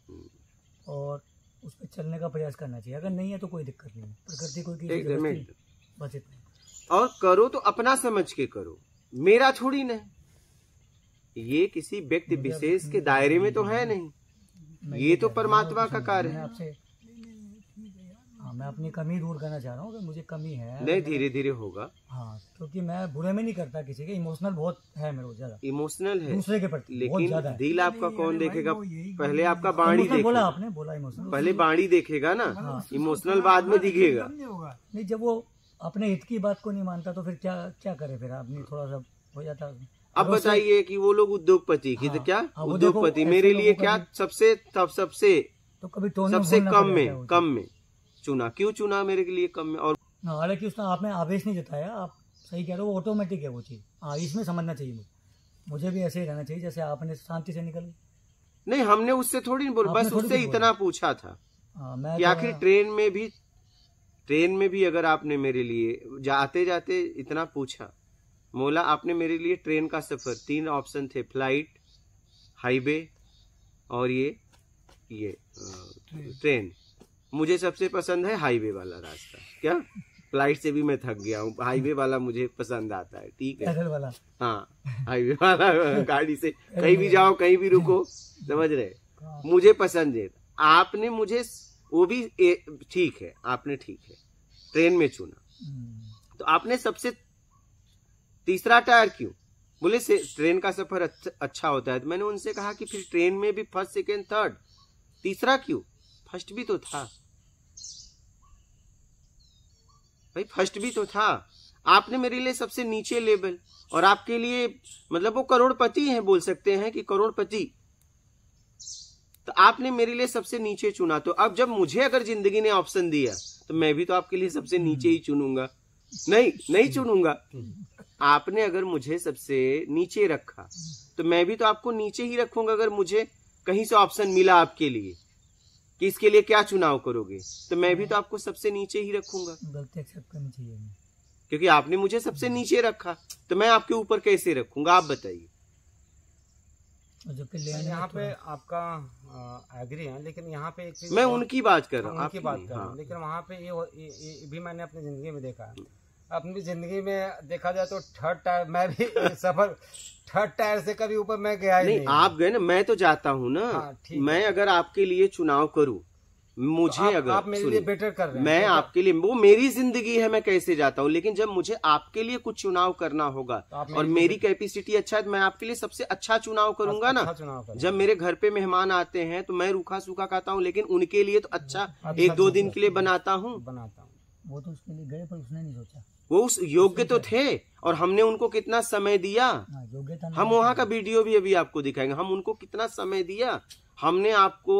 और उस पर चलने का प्रयास करना चाहिए। अगर नहीं है तो कोई दिक्कत नहीं है, प्रकृति कोई की एकदम जबरदस्ती एकदम। बस इतना। और करो तो अपना समझ के करो, मेरा थोड़ी न। ये किसी व्यक्ति विशेष के दायरे में तो है नहीं, ये तो परमात्मा का कार्य मैं है। आपसे मैं अपनी कमी दूर करना चाह रहा हूँ कि मुझे कमी है। नहीं, धीरे धीरे होगा। हाँ, क्योंकि मैं बुरे में नहीं करता किसी के, इमोशनल बहुत है मेरे को ज्यादा, इमोशनल है दूसरे के प्रति बहुत ज्यादा लेकिन है। दिल आपका कौन देखेगा? पहले आपका बाणी इमोशनल बोला देखेगा, आपने, बोला इमोशनल। पहले बाणी देखेगा ना, हाँ। इमोशनल बाद में दिखेगा। नहीं, जब वो अपने हित की बात को नहीं मानता तो फिर क्या क्या करे, फिर आदमी थोड़ा सा हो जाता है। अब बताइए कि वो लोग उद्योगपति की, तो हाँ, क्या हाँ, वो उद्योगपति देखो, मेरे ऐसे लिए लोगों क्या का सबसे तो कभी टोन में सबसे बोलना कम पड़ जाता है में वो। कम में चुना। क्यों चुना मेरे लिए कम में? और हाँ, हालांकि उसने आपने आवेश नहीं जताया, आप सही कह रहे हो, वो ऑटोमेटिक है वो चीज़। हाँ, इसमें समझना चाहिए मुझे भी ऐसे ही रहना चाहिए जैसे आपने शांति से निकल। नहीं, हमने उससे थोड़ी नहीं बोला, आपने बस थोड़ी उससे कुछ बोला। इतना पूछा था हाँ, मैं कि तो- आखिर ट्रेन में भी अगर आपने मेरे लिए जाते जाते इतना पूछा, मौला आपने मेरे लिए ट्रेन का सफर, 3 ऑप्शन थे, फ्लाइट, हाईवे और ये ट्रेन। मुझे सबसे पसंद है हाईवे वाला रास्ता। क्या फ्लाइट से भी मैं थक गया हूँ, हाईवे वाला मुझे पसंद आता है। ठीक है, पैदल वाला। हाँ, हाईवे वाला गाड़ी से कहीं भी जाओ, कहीं भी रुको, समझ रहे? मुझे पसंद है। आपने मुझे वो भी ठीक है, आपने ठीक है ट्रेन में चुना, तो आपने सबसे तीसरा टायर क्यों? बोले से ट्रेन का सफर अच्छा होता है। तो मैंने उनसे कहा कि फिर ट्रेन में भी फर्स्ट, सेकेंड, थर्ड, तीसरा क्यों? फर्स्ट भी तो था भाई, फर्स्ट भी तो था। आपने मेरे लिए सबसे नीचे लेवल, और आपके लिए मतलब वो करोड़पति हैं, बोल सकते हैं कि करोड़पति, तो आपने मेरे लिए सबसे नीचे चुना। तो अब जब मुझे अगर जिंदगी ने ऑप्शन दिया तो मैं भी तो आपके लिए सबसे नीचे ही चुनूंगा। नहीं चुनूंगा। आपने अगर मुझे सबसे नीचे रखा तो मैं भी तो आपको नीचे ही रखूंगा। अगर मुझे कहीं से ऑप्शन मिला आपके लिए कि इसके लिए क्या चुनाव करोगे, तो मैं भी तो आपको सबसे नीचे ही रखूंगा, गलती एक्सेप्ट करनी चाहिए, क्योंकि आपने मुझे सबसे नीचे रखा, तो मैं आपके ऊपर कैसे रखूंगा? आप बताइए। जबकि लेने यहाँ पे आपका एग्री है, लेकिन यहाँ पे एक चीज मैं उनकी बात कर रहा हूँ, उनकी आपकी बात नहीं। कर रहा हूँ। हाँ। लेकिन वहाँ पे ये भी मैंने अपनी जिंदगी में देखा है। अपनी जिंदगी में देखा जाए तो थर्ड टायर, मैं भी सफर थर्ड टायर से कभी ऊपर मैं गया ही नहीं, आप गए ना, मैं तो जाता हूँ ना। हाँ, ठीक है। मैं अगर आपके लिए चुनाव करूँ मुझे तो अगर आप मेरे लिए बेटर कर रहे हैं, मैं तो आपके लिए, वो मेरी जिंदगी है, मैं कैसे जाता हूँ, लेकिन जब मुझे आपके लिए कुछ चुनाव करना होगा तो आप और मेरी कैपेसिटी अच्छा है तो मैं आपके लिए सबसे अच्छा चुनाव करूंगा ना। अच्छा चुनाव करें। जब मेरे घर पे मेहमान आते हैं तो मैं रूखा सूखा खाता हूँ, लेकिन उनके लिए तो अच्छा 1-2 दिन के लिए बनाता हूँ। वो तो उसके लिए गए पर उसने नहीं सोचा, वो उस योग्य तो थे और हमने उनको कितना समय दिया। योग्यता हम वहां का वीडियो भी अभी आपको दिखाएंगे, हम उनको कितना समय दिया। हमने आपको,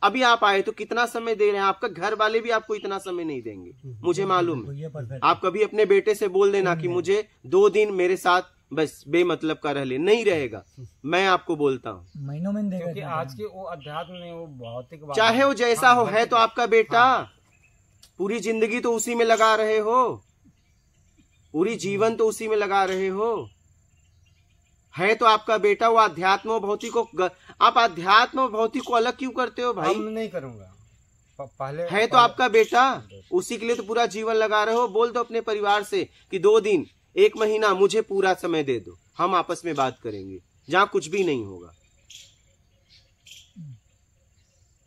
अभी आप आए तो कितना समय दे रहे हैं, आपका घर वाले भी आपको इतना समय नहीं देंगे, मुझे मालूम है। आप कभी अपने बेटे से बोल देना कि मुझे 2 दिन मेरे साथ बस बेमतलब का रह ले, नहीं रहेगा। मैं आपको बोलता हूँ महीनों में देगा, क्योंकि आज की वो अध्यात्म नहीं, वो भौतिक बात चाहे वो जैसा हो, है तो आपका बेटा, पूरी जिंदगी तो उसी में लगा रहे हो, पूरी जीवन तो उसी में लगा रहे हो, है तो आपका बेटा। वो अध्यात्म और भौतिक को, आप अध्यात्म और भौतिक को अलग क्यों करते हो भाई? हम नहीं करूंगा, पहले है तो आपका बेटा, उसी के लिए तो पूरा जीवन लगा रहे हो। बोल दो अपने परिवार से कि 2 दिन 1 महीना मुझे पूरा समय दे दो, हम आपस में बात करेंगे, जहां कुछ भी नहीं होगा।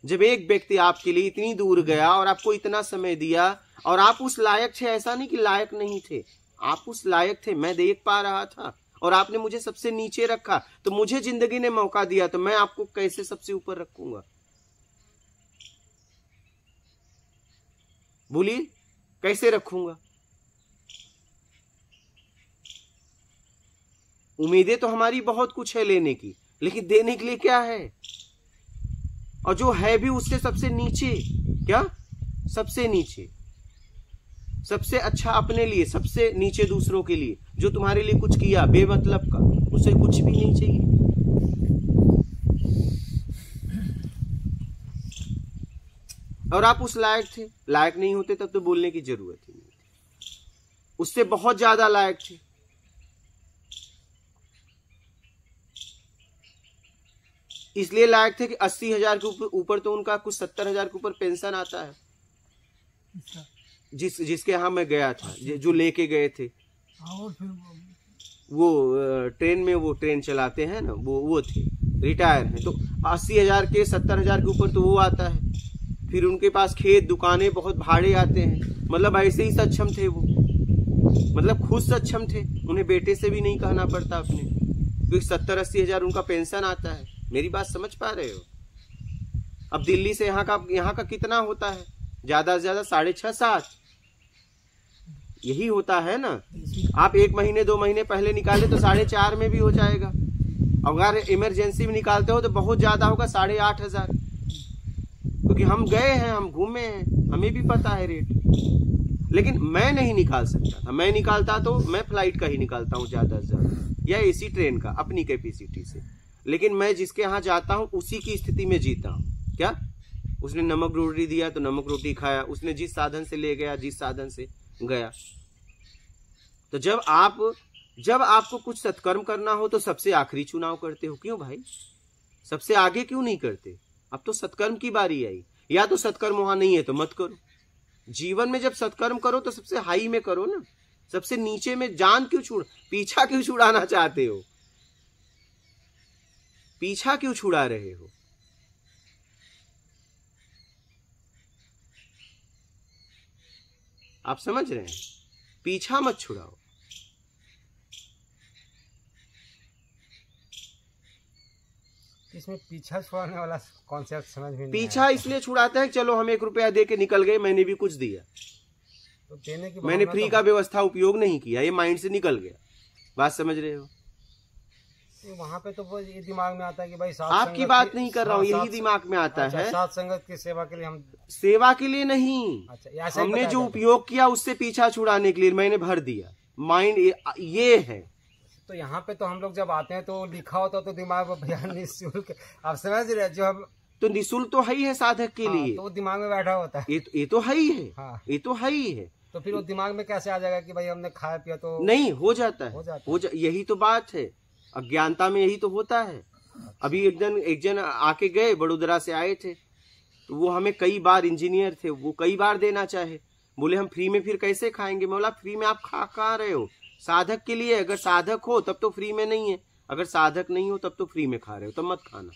जब एक व्यक्ति आपके लिए इतनी दूर गया और आपको इतना समय दिया और आप उस लायक थे, ऐसा नहीं कि लायक नहीं थे, आप उस लायक थे, मैं देख पा रहा था, और आपने मुझे सबसे नीचे रखा, तो मुझे जिंदगी ने मौका दिया, तो मैं आपको कैसे सबसे ऊपर रखूंगा? बोलिए, कैसे रखूंगा? उम्मीदें तो हमारी बहुत कुछ है लेने की, लेकिन देने के लिए क्या है? और जो है भी उससे सबसे नीचे, क्या सबसे नीचे, सबसे अच्छा अपने लिए, सबसे नीचे दूसरों के लिए, जो तुम्हारे लिए कुछ किया बेमतलब का, उसे कुछ भी नहीं चाहिए। और आप उस लायक थे, लायक नहीं होते तब तो बोलने की जरूरत ही नहीं थी, उससे बहुत ज्यादा लायक थे। इसलिए लायक थे कि 80,000 के ऊपर तो उनका कुछ 70,000 के ऊपर पेंशन आता है। जिसके यहाँ मैं गया था, जो लेके गए थे, और फिर वो ट्रेन में, वो ट्रेन चलाते हैं ना, वो थे, रिटायर हैं, तो 80,000 के 70,000 के ऊपर तो वो आता है। फिर उनके पास खेत दुकानें बहुत भाड़े आते हैं, मतलब ऐसे ही सक्षम थे वो, मतलब खुद सक्षम थे, उन्हें बेटे से भी नहीं कहना पड़ता अपने, क्योंकि 70-80,000 उनका पेंशन आता है। मेरी बात समझ पा रहे हो? अब दिल्ली से यहाँ का कितना होता है? ज्यादा से ज्यादा 6.5-7 यही होता है ना। आप 1 महीने 2 महीने पहले निकाले तो 4.5 में भी हो जाएगा। अगर इमरजेंसी में निकालते हो तो बहुत ज्यादा होगा, 8,500, क्योंकि हम गए हैं, हम घूमे हैं, हमें भी पता है रेट। लेकिन मैं नहीं निकाल सकता था, मैं निकालता तो मैं फ्लाइट का ही निकालता हूँ ज्यादा से ज्यादा, या एसी ट्रेन का अपनी कैपेसिटी से। लेकिन मैं जिसके यहाँ जाता हूँ उसी की स्थिति में जीता हूँ। क्या उसने नमक रोटी दिया तो नमक रोटी खाया, उसने जिस साधन से ले गया, जिस साधन से गया। तो जब आपको कुछ सत्कर्म करना हो तो सबसे आखिरी चुनाव करते हो, क्यों भाई? सबसे आगे क्यों नहीं करते? अब तो सत्कर्म की बारी आई, या तो सत्कर्म वहां नहीं है तो मत करो। जीवन में जब सत्कर्म करो तो सबसे हाई में करो ना, सबसे नीचे में जान क्यों पीछा क्यों छुड़ाना चाहते हो? पीछा क्यों छुड़ा रहे हो? आप समझ रहे हैं? पीछा मत छुड़ाओ। इसमें पीछा छुड़ाने वाला कॉन्सेप्ट समझ में नहीं पीछा आया। इसलिए छुड़ाता है, चलो हम 1 रुपया दे के निकल गए, मैंने भी कुछ दिया, तो देने की मैंने भावना फ्री तो का व्यवस्था उपयोग नहीं किया, ये माइंड से निकल गया। बात समझ रहे हो? वहाँ पे तो वो ये दिमाग में आता है कि भाई साथ आपकी संगत बात की- नहीं कर रहा हूँ, हाँ, यही साथ- दिमाग में आता अच्छा, है। साथ संगत की सेवा के लिए हम, सेवा के लिए नहीं, अच्छा ऐसा ही हमने बताया जो जाता है। उपयोग किया उससे पीछा छुड़ाने के लिए मैंने भर दिया। माइंड ये है। तो यहाँ पे तो हम लोग जब आते हैं तो लिखा होता तो दिमाग में भैया निःशुल्क, आप समझ रहे हैं, जो हम तो निःशुल्क तो है ही है साधक के हाँ, लिए, तो वो दिमाग में बैठा होता है। ये तो है ही है, हाँ। ये तो है ही है। तो फिर वो दिमाग में कैसे आ जाएगा कि भाई हमने खाया पिया तो नहीं हो जाता है, हो जाता है। यही तो बात है, अज्ञानता में यही तो होता है। अभी एक जन आके गए, बड़ोदरा से आए थे, तो वो हमें कई बार, इंजीनियर थे, वो कई बार देना चाहे, बोले हम फ्री में फिर कैसे खाएंगे? मैं बोला फ्री में आप खा रहे हो, साधक के लिए। अगर साधक हो तब तो फ्री में नहीं है, अगर साधक नहीं हो तब तो फ्री में खा रहे हो, तब मत खाना।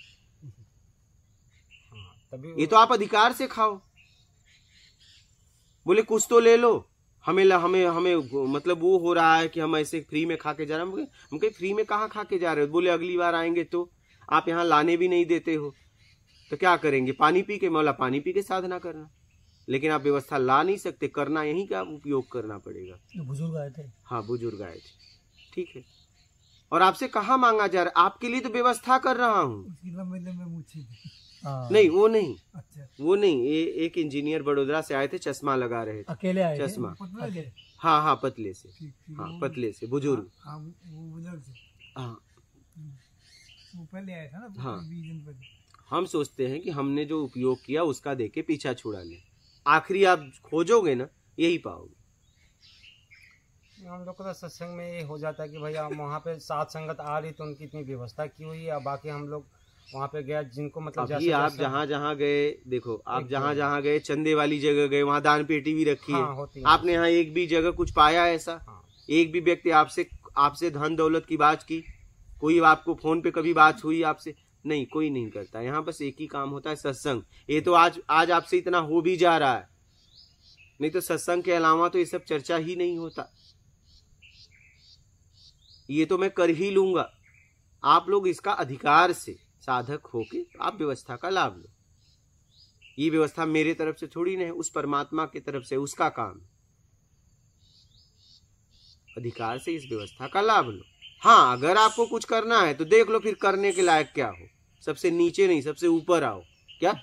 हाँ, तभी ये तो आप अधिकार से खाओ, बोले कुछ तो ले लो, हमें मतलब वो हो रहा है कि हम ऐसे फ्री में खा के जा रहे हैं। हम कहे फ्री में कहाँ खा के जा रहे हो? बोले अगली बार आएंगे तो आप यहाँ लाने भी नहीं देते हो, तो क्या करेंगे? पानी पी के, मौला पानी पी के साधना करना, लेकिन आप व्यवस्था ला नहीं सकते, करना यहीं का उपयोग करना पड़ेगा। बुजुर्ग आए थे। हाँ, बुजुर्ग आए थे, ठीक है। और आपसे कहाँ मांगा जा रहा है? आपके लिए तो व्यवस्था कर रहा हूँ। नहीं, वो नहीं, वो नहीं, ये एक इंजीनियर बड़ोदरा से आए थे, चश्मा लगा रहे थे, अकेले आए थे? चश्मा, हाँ हाँ, पतले से, हाँ पतले से बुजुर्ग, हाँ वो पहले आया था ना, हाँ। 20 दिन पहले। हम सोचते हैं कि हमने जो उपयोग किया उसका देके पीछा छुड़ा ले, आखिरी आप खोजोगे ना यही पाओगे। हम लोग को तो सत्संग में ये हो जाता है कि भाई हम वहाँ पे साथ संगत आ रही तो उनकी इतनी व्यवस्था की हुई है, बाकी हम लोग वहाँ पे गया जिनको मतलब अभी आप जहाँ जहाँ गए, देखो आप जहाँ जहाँ गए, चंदे वाली जगह गए, वहाँ दान पेटी भी रखी है, होती है। आपने यहाँ एक भी जगह कुछ पाया ऐसा? एक भी व्यक्ति आपसे धन दौलत की बात की? कोई आपको फोन पे कभी बात हुई आपसे? नहीं, कोई नहीं करता। यहाँ बस एक ही काम होता है, सत्संग। ये तो आज आपसे इतना हो भी जा रहा है, नहीं तो सत्संग के अलावा तो ये सब चर्चा ही नहीं होता। ये तो मैं कर ही लूंगा। आप लोग इसका अधिकार से साधक होके आप व्यवस्था का लाभ लो। ये व्यवस्था मेरे तरफ से थोड़ी नहीं, उस परमात्मा की तरफ से, उसका काम। अधिकार से इस व्यवस्था का लाभ लो। हाँ, अगर आपको कुछ करना है तो देख लो फिर करने के लायक क्या हो। सबसे नीचे नहीं, सबसे ऊपर आओ क्या?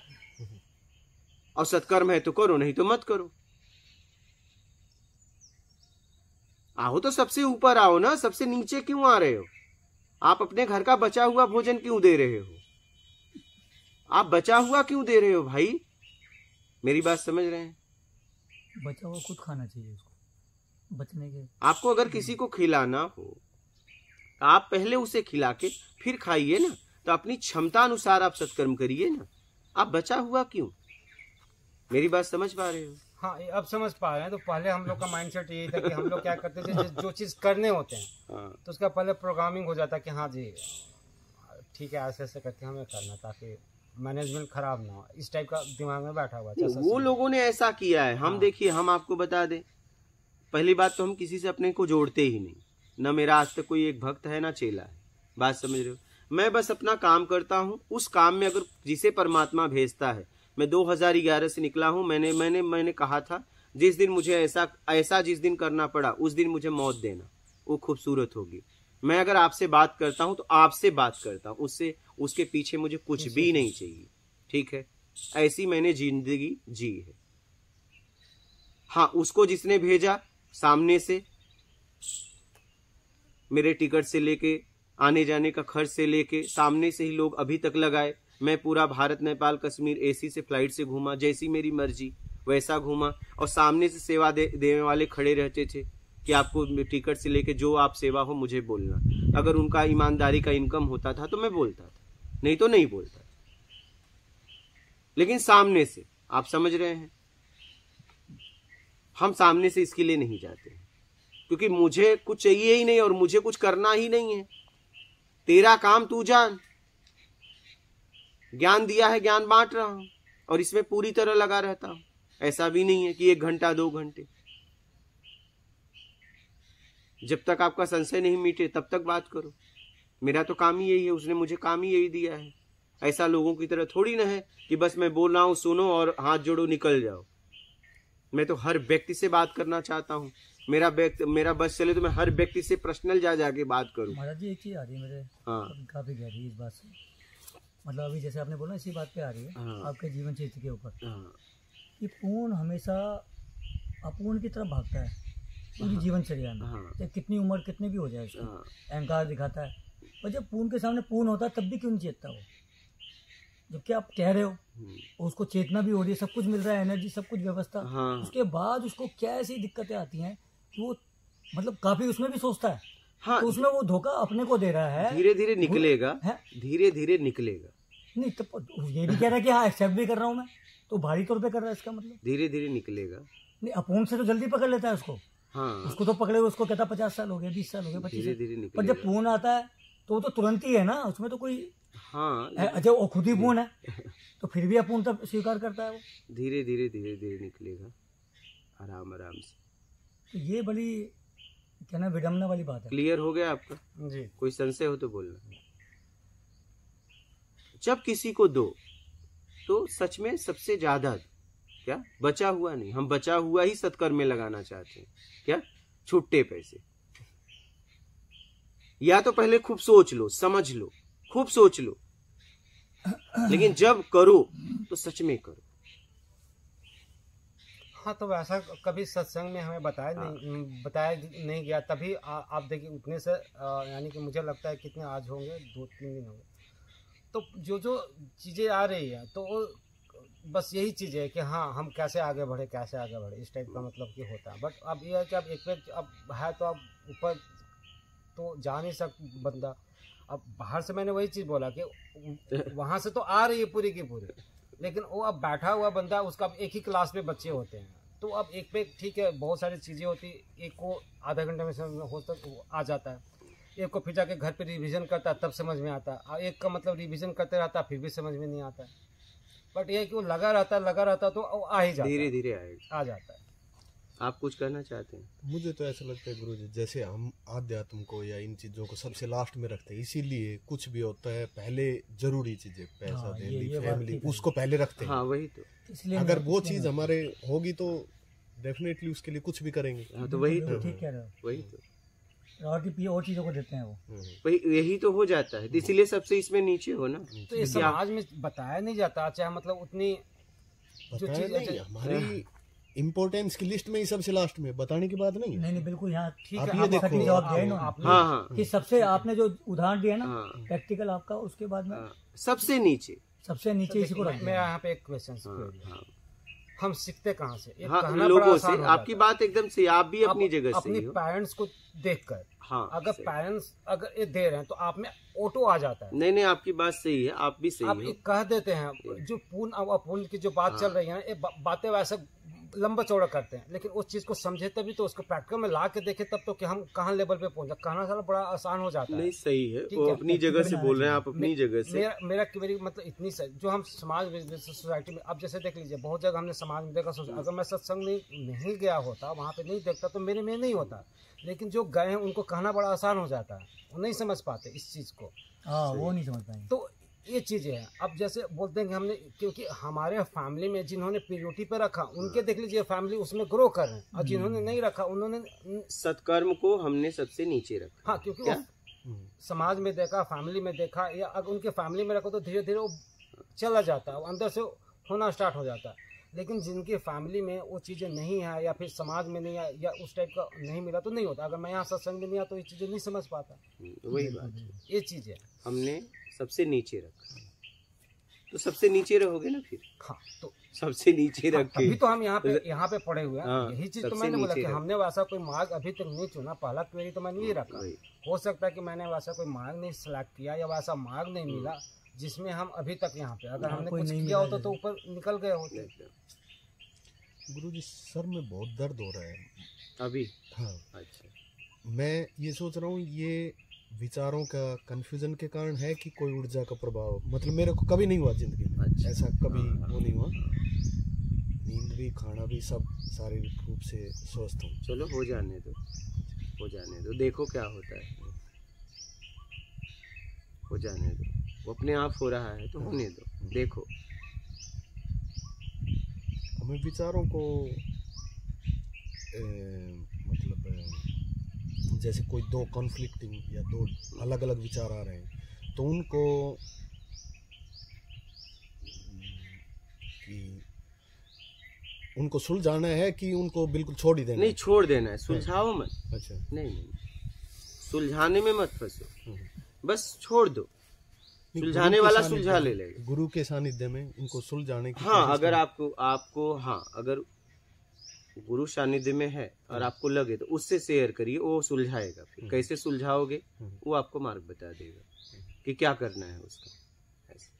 और सत्कर्म है तो करो, नहीं तो मत करो। आओ तो सबसे ऊपर आओ ना, सबसे नीचे क्यों आ रहे हो? आप अपने घर का बचा हुआ भोजन क्यों दे रहे हो? आप बचा हुआ क्यों दे रहे हो भाई? मेरी बात समझ रहे हैं? बचा हुआ खुद खाना चाहिए उसको, बचने के। आपको अगर किसी को खिलाना हो आप पहले उसे खिला के फिर खाइए ना, तो अपनी क्षमता अनुसार आप सत्कर्म करिए ना। आप बचा हुआ क्यों? मेरी बात समझ पा रहे हो? हाँ, अब समझ पा रहे हैं। तो पहले हम लोग का माइंडसेट यही था कि हम लोग क्या करते थे, जो चीज़ करने होते हैं तो उसका पहले प्रोग्रामिंग हो जाता है कि हाँ जी ठीक है, ऐसे ऐसे करके हमें करना, ताकि मैनेजमेंट खराब ना हो, इस टाइप का दिमाग में बैठा हुआ है। वो लोगों ने ऐसा किया है। हम देखिए, हम आपको बता दें, पहली बात तो हम किसी से अपने को जोड़ते ही नहीं। न मेरा आज तक कोई एक भक्त है ना चेला है, बात समझ रहे हो? मैं बस अपना काम करता हूँ। उस काम में अगर जिसे परमात्मा भेजता है, मैं 2011 से निकला हूँ। मैंने कहा था जिस दिन मुझे ऐसा जिस दिन करना पड़ा उस दिन मुझे मौत देना, वो खूबसूरत होगी। मैं अगर आपसे बात करता हूँ तो आपसे बात करता हूँ, उसके पीछे मुझे कुछ भी नहीं चाहिए, ठीक है? ऐसी मैंने जिंदगी जी है। हाँ, उसको जिसने भेजा सामने से, मेरे टिकट से लेके आने जाने का खर्च से लेके सामने से ही लोग अभी तक लगाए। मैं पूरा भारत, नेपाल, कश्मीर एसी से फ्लाइट से घूमा, जैसी मेरी मर्जी वैसा घूमा। और सामने से सेवा देने वाले खड़े रहते थे कि आपको टिकट से लेके जो आप सेवा हो मुझे बोलना। अगर उनका ईमानदारी का इनकम होता था तो मैं बोलता था, नहीं तो नहीं बोलता था। लेकिन सामने से, आप समझ रहे हैं, हम सामने से इसके लिए नहीं जाते हैं, क्योंकि मुझे कुछ चाहिए ही नहीं और मुझे कुछ करना ही नहीं है। तेरा काम तू जान। ज्ञान दिया है, ज्ञान बांट रहा हूं और इसमें पूरी तरह लगा रहता हूं। ऐसा भी नहीं है कि 1 घंटा 2 घंटे। जब तक आपका संशय नहीं मिटे तब तक बात करो। मेरा तो काम ही यही है, उसने मुझे काम ही यही दिया है। ऐसा लोगों की तरह थोड़ी ना है कि बस मैं बोल रहा हूं सुनो और हाथ जोड़ो निकल जाओ। मैं तो हर व्यक्ति से बात करना चाहता हूं। मेरा बस चले तो मैं हर व्यक्ति से पर्सनल जाके बात करूं। महाराज जी, एक चीज आ रही है मेरे, हाँ, काफी गहरी इस बात से, मतलब अभी जैसे आपने बोला इसी बात पे आ रही है। हाँ, आपके जीवन चरित्र के ऊपर, हाँ, कि पूर्ण हमेशा अपूर्ण की तरफ भागता है पूरी जीवनचर्या में। हाँ, चाहे कितनी उम्र कितनी भी हो जाए उसकी, हाँ, अहंकार दिखाता है। और जब पूर्ण के सामने पूर्ण होता है तब भी क्यों नहीं चेतता वो? जबकि आप कह रहे हो उसको चेतना भी हो रही है, सब कुछ मिल रहा है, एनर्जी, सब कुछ व्यवस्था, हाँ, उसके बाद उसको क्या ऐसी दिक्कतें आती हैं कि वो मतलब काफी उसमें भी सोचता है। हाँ, तो उसमें वो धोखा अपने को दे रहा है। धीरे धीरे निकलेगा, है? धीरे धीरे निकलेगा। नहीं तो ये भी कह रहा है कि हाँ एक्सेप्ट भी कर रहा हूँ मैं, तो भारी तौर पे कर रहा है, इसका मतलब धीरे धीरे निकलेगा। नहीं, अपूर्ण से तो जल्दी पकड़ लेता है उसको। हाँ, उसको तो पकड़े, उसको कहता 50 साल हो गए, 20 साल हो गए, 25 धीरे साल। धीरे पर जब निकलेगा। पूर्ण आता है तो वो तो तुरंत ही है ना, उसमें तो कोई हाँ, अच्छा वो खुद ही पूर्ण है तो फिर भी अपूर्णता स्वीकार करता है वो। धीरे धीरे धीरे धीरे निकलेगा। आराम आराम से। तो ये बड़ी क्या ना विडम्बना वाली बात है। क्लियर हो गया आपका? जी। कोई संशय हो तो बोलना। जब किसी को दो तो सच में सबसे ज्यादा क्या बचा हुआ नहीं, हम बचा हुआ ही सत्कर्म में लगाना चाहते हैं। क्या छुट्टे पैसे, या तो पहले खूब सोच लो, समझ लो, खूब सोच लो, लेकिन जब करो तो सच में करो। हाँ, तो वैसा कभी सत्संग में हमें बताया नहीं गया। तभी आप देखिए उतने से यानी कि मुझे लगता है कितने आज होंगे, 2-3 दिन होंगे, तो जो चीज़ें आ रही है तो वो बस यही चीज़ है कि हाँ हम कैसे आगे बढ़े, कैसे आगे बढ़े, इस टाइप का मतलब कि होता है। बट अब ये है कि अब एक पे अब है तो अब ऊपर तो जा नहीं सकता बंदा। अब बाहर से मैंने वही चीज़ बोला कि वहाँ से तो आ रही है पूरी की पूरी, लेकिन वो अब बैठा हुआ बंदा, उसका अब एक ही क्लास में बच्चे होते हैं, तो अब एक पे ठीक है बहुत सारी चीज़ें होती, एक को आधा घंटे में हो तक आ जाता है, एक को फिर जाके घर पे रिवीजन करता है तब समझ में आता है, एक का मतलब रिवीजन करते रहता है फिर भी समझ में नहीं आता है। बट ये है कि वो लगा रहता है तो आ ही जाता है, धीरे धीरे आएगा, आ जाता है। आप कुछ कहना चाहते हैं? मुझे तो ऐसा लगता है गुरुजी, जैसे हम आध्यात्म को या इन चीजों को सबसे लास्ट में रखते हैं, इसीलिए कुछ भी होता है पहले जरूरी चीजें, पैसा हाँ, देनी, ये फैमिली, बात उसको पहले रखते हैं। हाँ वही तो। इसलिए अगर वो चीज हमारे होगी तो डेफिनेटली उसके लिए कुछ भी करेंगे। हाँ तो वही तो, ठीक कह रहे हो। वही तो, और चीजों को देते हैं वो। वही यही तो हो जाता है, इसीलिए सबसे इसमें नीचे हो ना। तो ये समाज में बताया नहीं जाता, चाहे मतलब उतनी जो बताया चीज नहीं, हमारी इम्पोर्टेंस की लिस्ट में ही सबसे लास्ट में बताने की बात नहीं है। नहीं बहुत यहाँ ठीक आप है, ये आप देखो, सटीक जवाब दिया ना आपने। हाँ हाँ कि सबसे आपने जो उदाहरण दिया ना हाँ। प्रैक्टिकल आपका, उसके बाद में हाँ, सबसे नीचे। सबसे नीचे इसी को रख मेरा दिया। यहाँ पे एक क्वेश्चन हाँ, हम सीखते कहाँ से? एक हाँ, कहना बड़ा लोगों आसान से हो आपकी जाता है। बात एकदम सही, आप भी अपनी जगह से अपने ही हो। पेरेंट्स को देखकर, हाँ, अगर सही। पेरेंट्स अगर ये दे रहे हैं तो आप में ऑटो आ जाता है। नहीं नहीं, आपकी बात सही है, आप भी सही आप हो। एक कह देते हैं जो पूर्ण और अपूर्ण की जो बात चल रही है ना, ये बातें वैसे लंबा चौड़ा करते हैं, लेकिन उस चीज को समझे तभी तो उसको प्रैक्टिकल में ला के देखे तब तो कि हम कहाँ लेवल पे पहुंचा। कहना सारा बड़ा आसान हो जाता है। नहीं सही है, ठीक वो है, अपनी जगह से बोल रहे हैं, आप अपनी जगह से। मेरा मतलब इतनी जो हम समाज सोसाइटी में, अब जैसे देख लीजिए बहुत जगह हमने समाज में देखा, अगर मैं सत्संग नहीं गया होता, वहाँ पे नहीं देखता तो मेरे में नहीं होता, लेकिन जो गए हैं उनको कहना बड़ा आसान हो जाता है, वो नहीं समझ पाते इस चीज को। हाँ, वो नहीं समझ पाएंगे। तो ये चीजें हैं। अब जैसे बोलते हैं कि हमने, क्योंकि हमारे फैमिली में जिन्होंने प्रियोरिटी पे रखा उनके देख लीजिए फैमिली उसमें ग्रो कर रहे हैं, और जिन्होंने नहीं रखा उन्होंने सत्कर्म को हमने सबसे नीचे रखा। हाँ, क्योंकि वो समाज में देखा, फैमिली में देखा, या अगर उनके फैमिली में रखो तो धीरे धीरे वो चला जाता है, वो अंदर से होना स्टार्ट हो जाता है। लेकिन जिनकी फैमिली में वो चीज़ें नहीं है, या फिर समाज में नहीं है, या उस टाइप का नहीं मिला तो नहीं होता। अगर मैं यहाँ सत्संग में नहीं आता तो ये चीज़ें नहीं समझ पाता। वही बात है, ये चीज़ें हमने सबसे नीचे रखा, तो सबसे नीचे रहोगे ना फिर। हाँ, तो सबसे नीचे रख के अभी तो हम यहाँ पे पड़े हुए हैं। हाँ, यही चीज तो सबसे मैंने बोला नीचे कि रख। हमने वैसा कोई मार्ग अभी तक नहीं चुना। पहला क्वेरी तो मैंने ये रखा, वही। हो सकता है कि मैंने वैसा कोई मार्ग नहीं सिलेक्ट किया, या वैसा मार्ग नहीं मिला जिसमें हम अभी तक यहाँ पे, अगर हमने कोई कुछ नहीं किया मिला होता तो ऊपर निकल गए होते। गुरुजी सर में बहुत दर्द हो रहा है अभी। हाँ, अच्छा, मैं ये सोच रहा हूँ ये विचारों का कंफ्यूजन के कारण है कि कोई ऊर्जा का प्रभाव, मतलब मेरे को कभी नहीं हुआ जिंदगी में। अच्छा। ऐसा कभी वो नहीं हुआ, नींद भी, खाना भी, सब शारीरिक रूप से स्वस्थ हूँ। चलो हो जाने दो, हो जाने दो, देखो क्या होता है, हो जाने दो, वो अपने आप हो रहा है तो होने दो, देखो। हमें विचारों को मतलब जैसे कोई दो कॉन्फ्लिक्टिंग या दो अलग अलग विचार आ रहे हैं तो उनको कि उनको सुलझाना है कि उनको बिल्कुल छोड़ ही देना नहीं, है? छोड़ देना है, सुलझाओ मत। अच्छा, नहीं, सुलझाने में मत फंसो, हम्म। बस छोड़ दो, नहीं, सुलझाने गुरु के वाला सानिध्य सुलझा में, ले लेगा। गुरु के सानिध्य में इनको सुलझाने की हाँ, कोशिश अगर करें। आपको हाँ, अगर गुरु सानिध्य में है और आपको लगे तो उससे शेयर करिए, वो सुलझाएगा। फिर कैसे सुलझाओगे वो आपको मार्ग बता देगा कि क्या करना है उसका, ऐसे।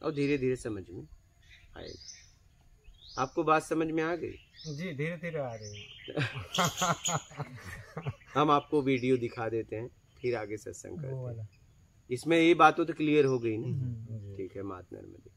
और धीरे धीरे समझ में आएगा। आपको बात समझ में आ गई? जी, धीरे धीरे आ रही है। हम आपको वीडियो दिखा देते हैं, फिर आगे सत्संग वो करते हैं। वाला। इसमें ये बातों तो क्लियर हो गई ना? ठीक है, मात नर्मदे।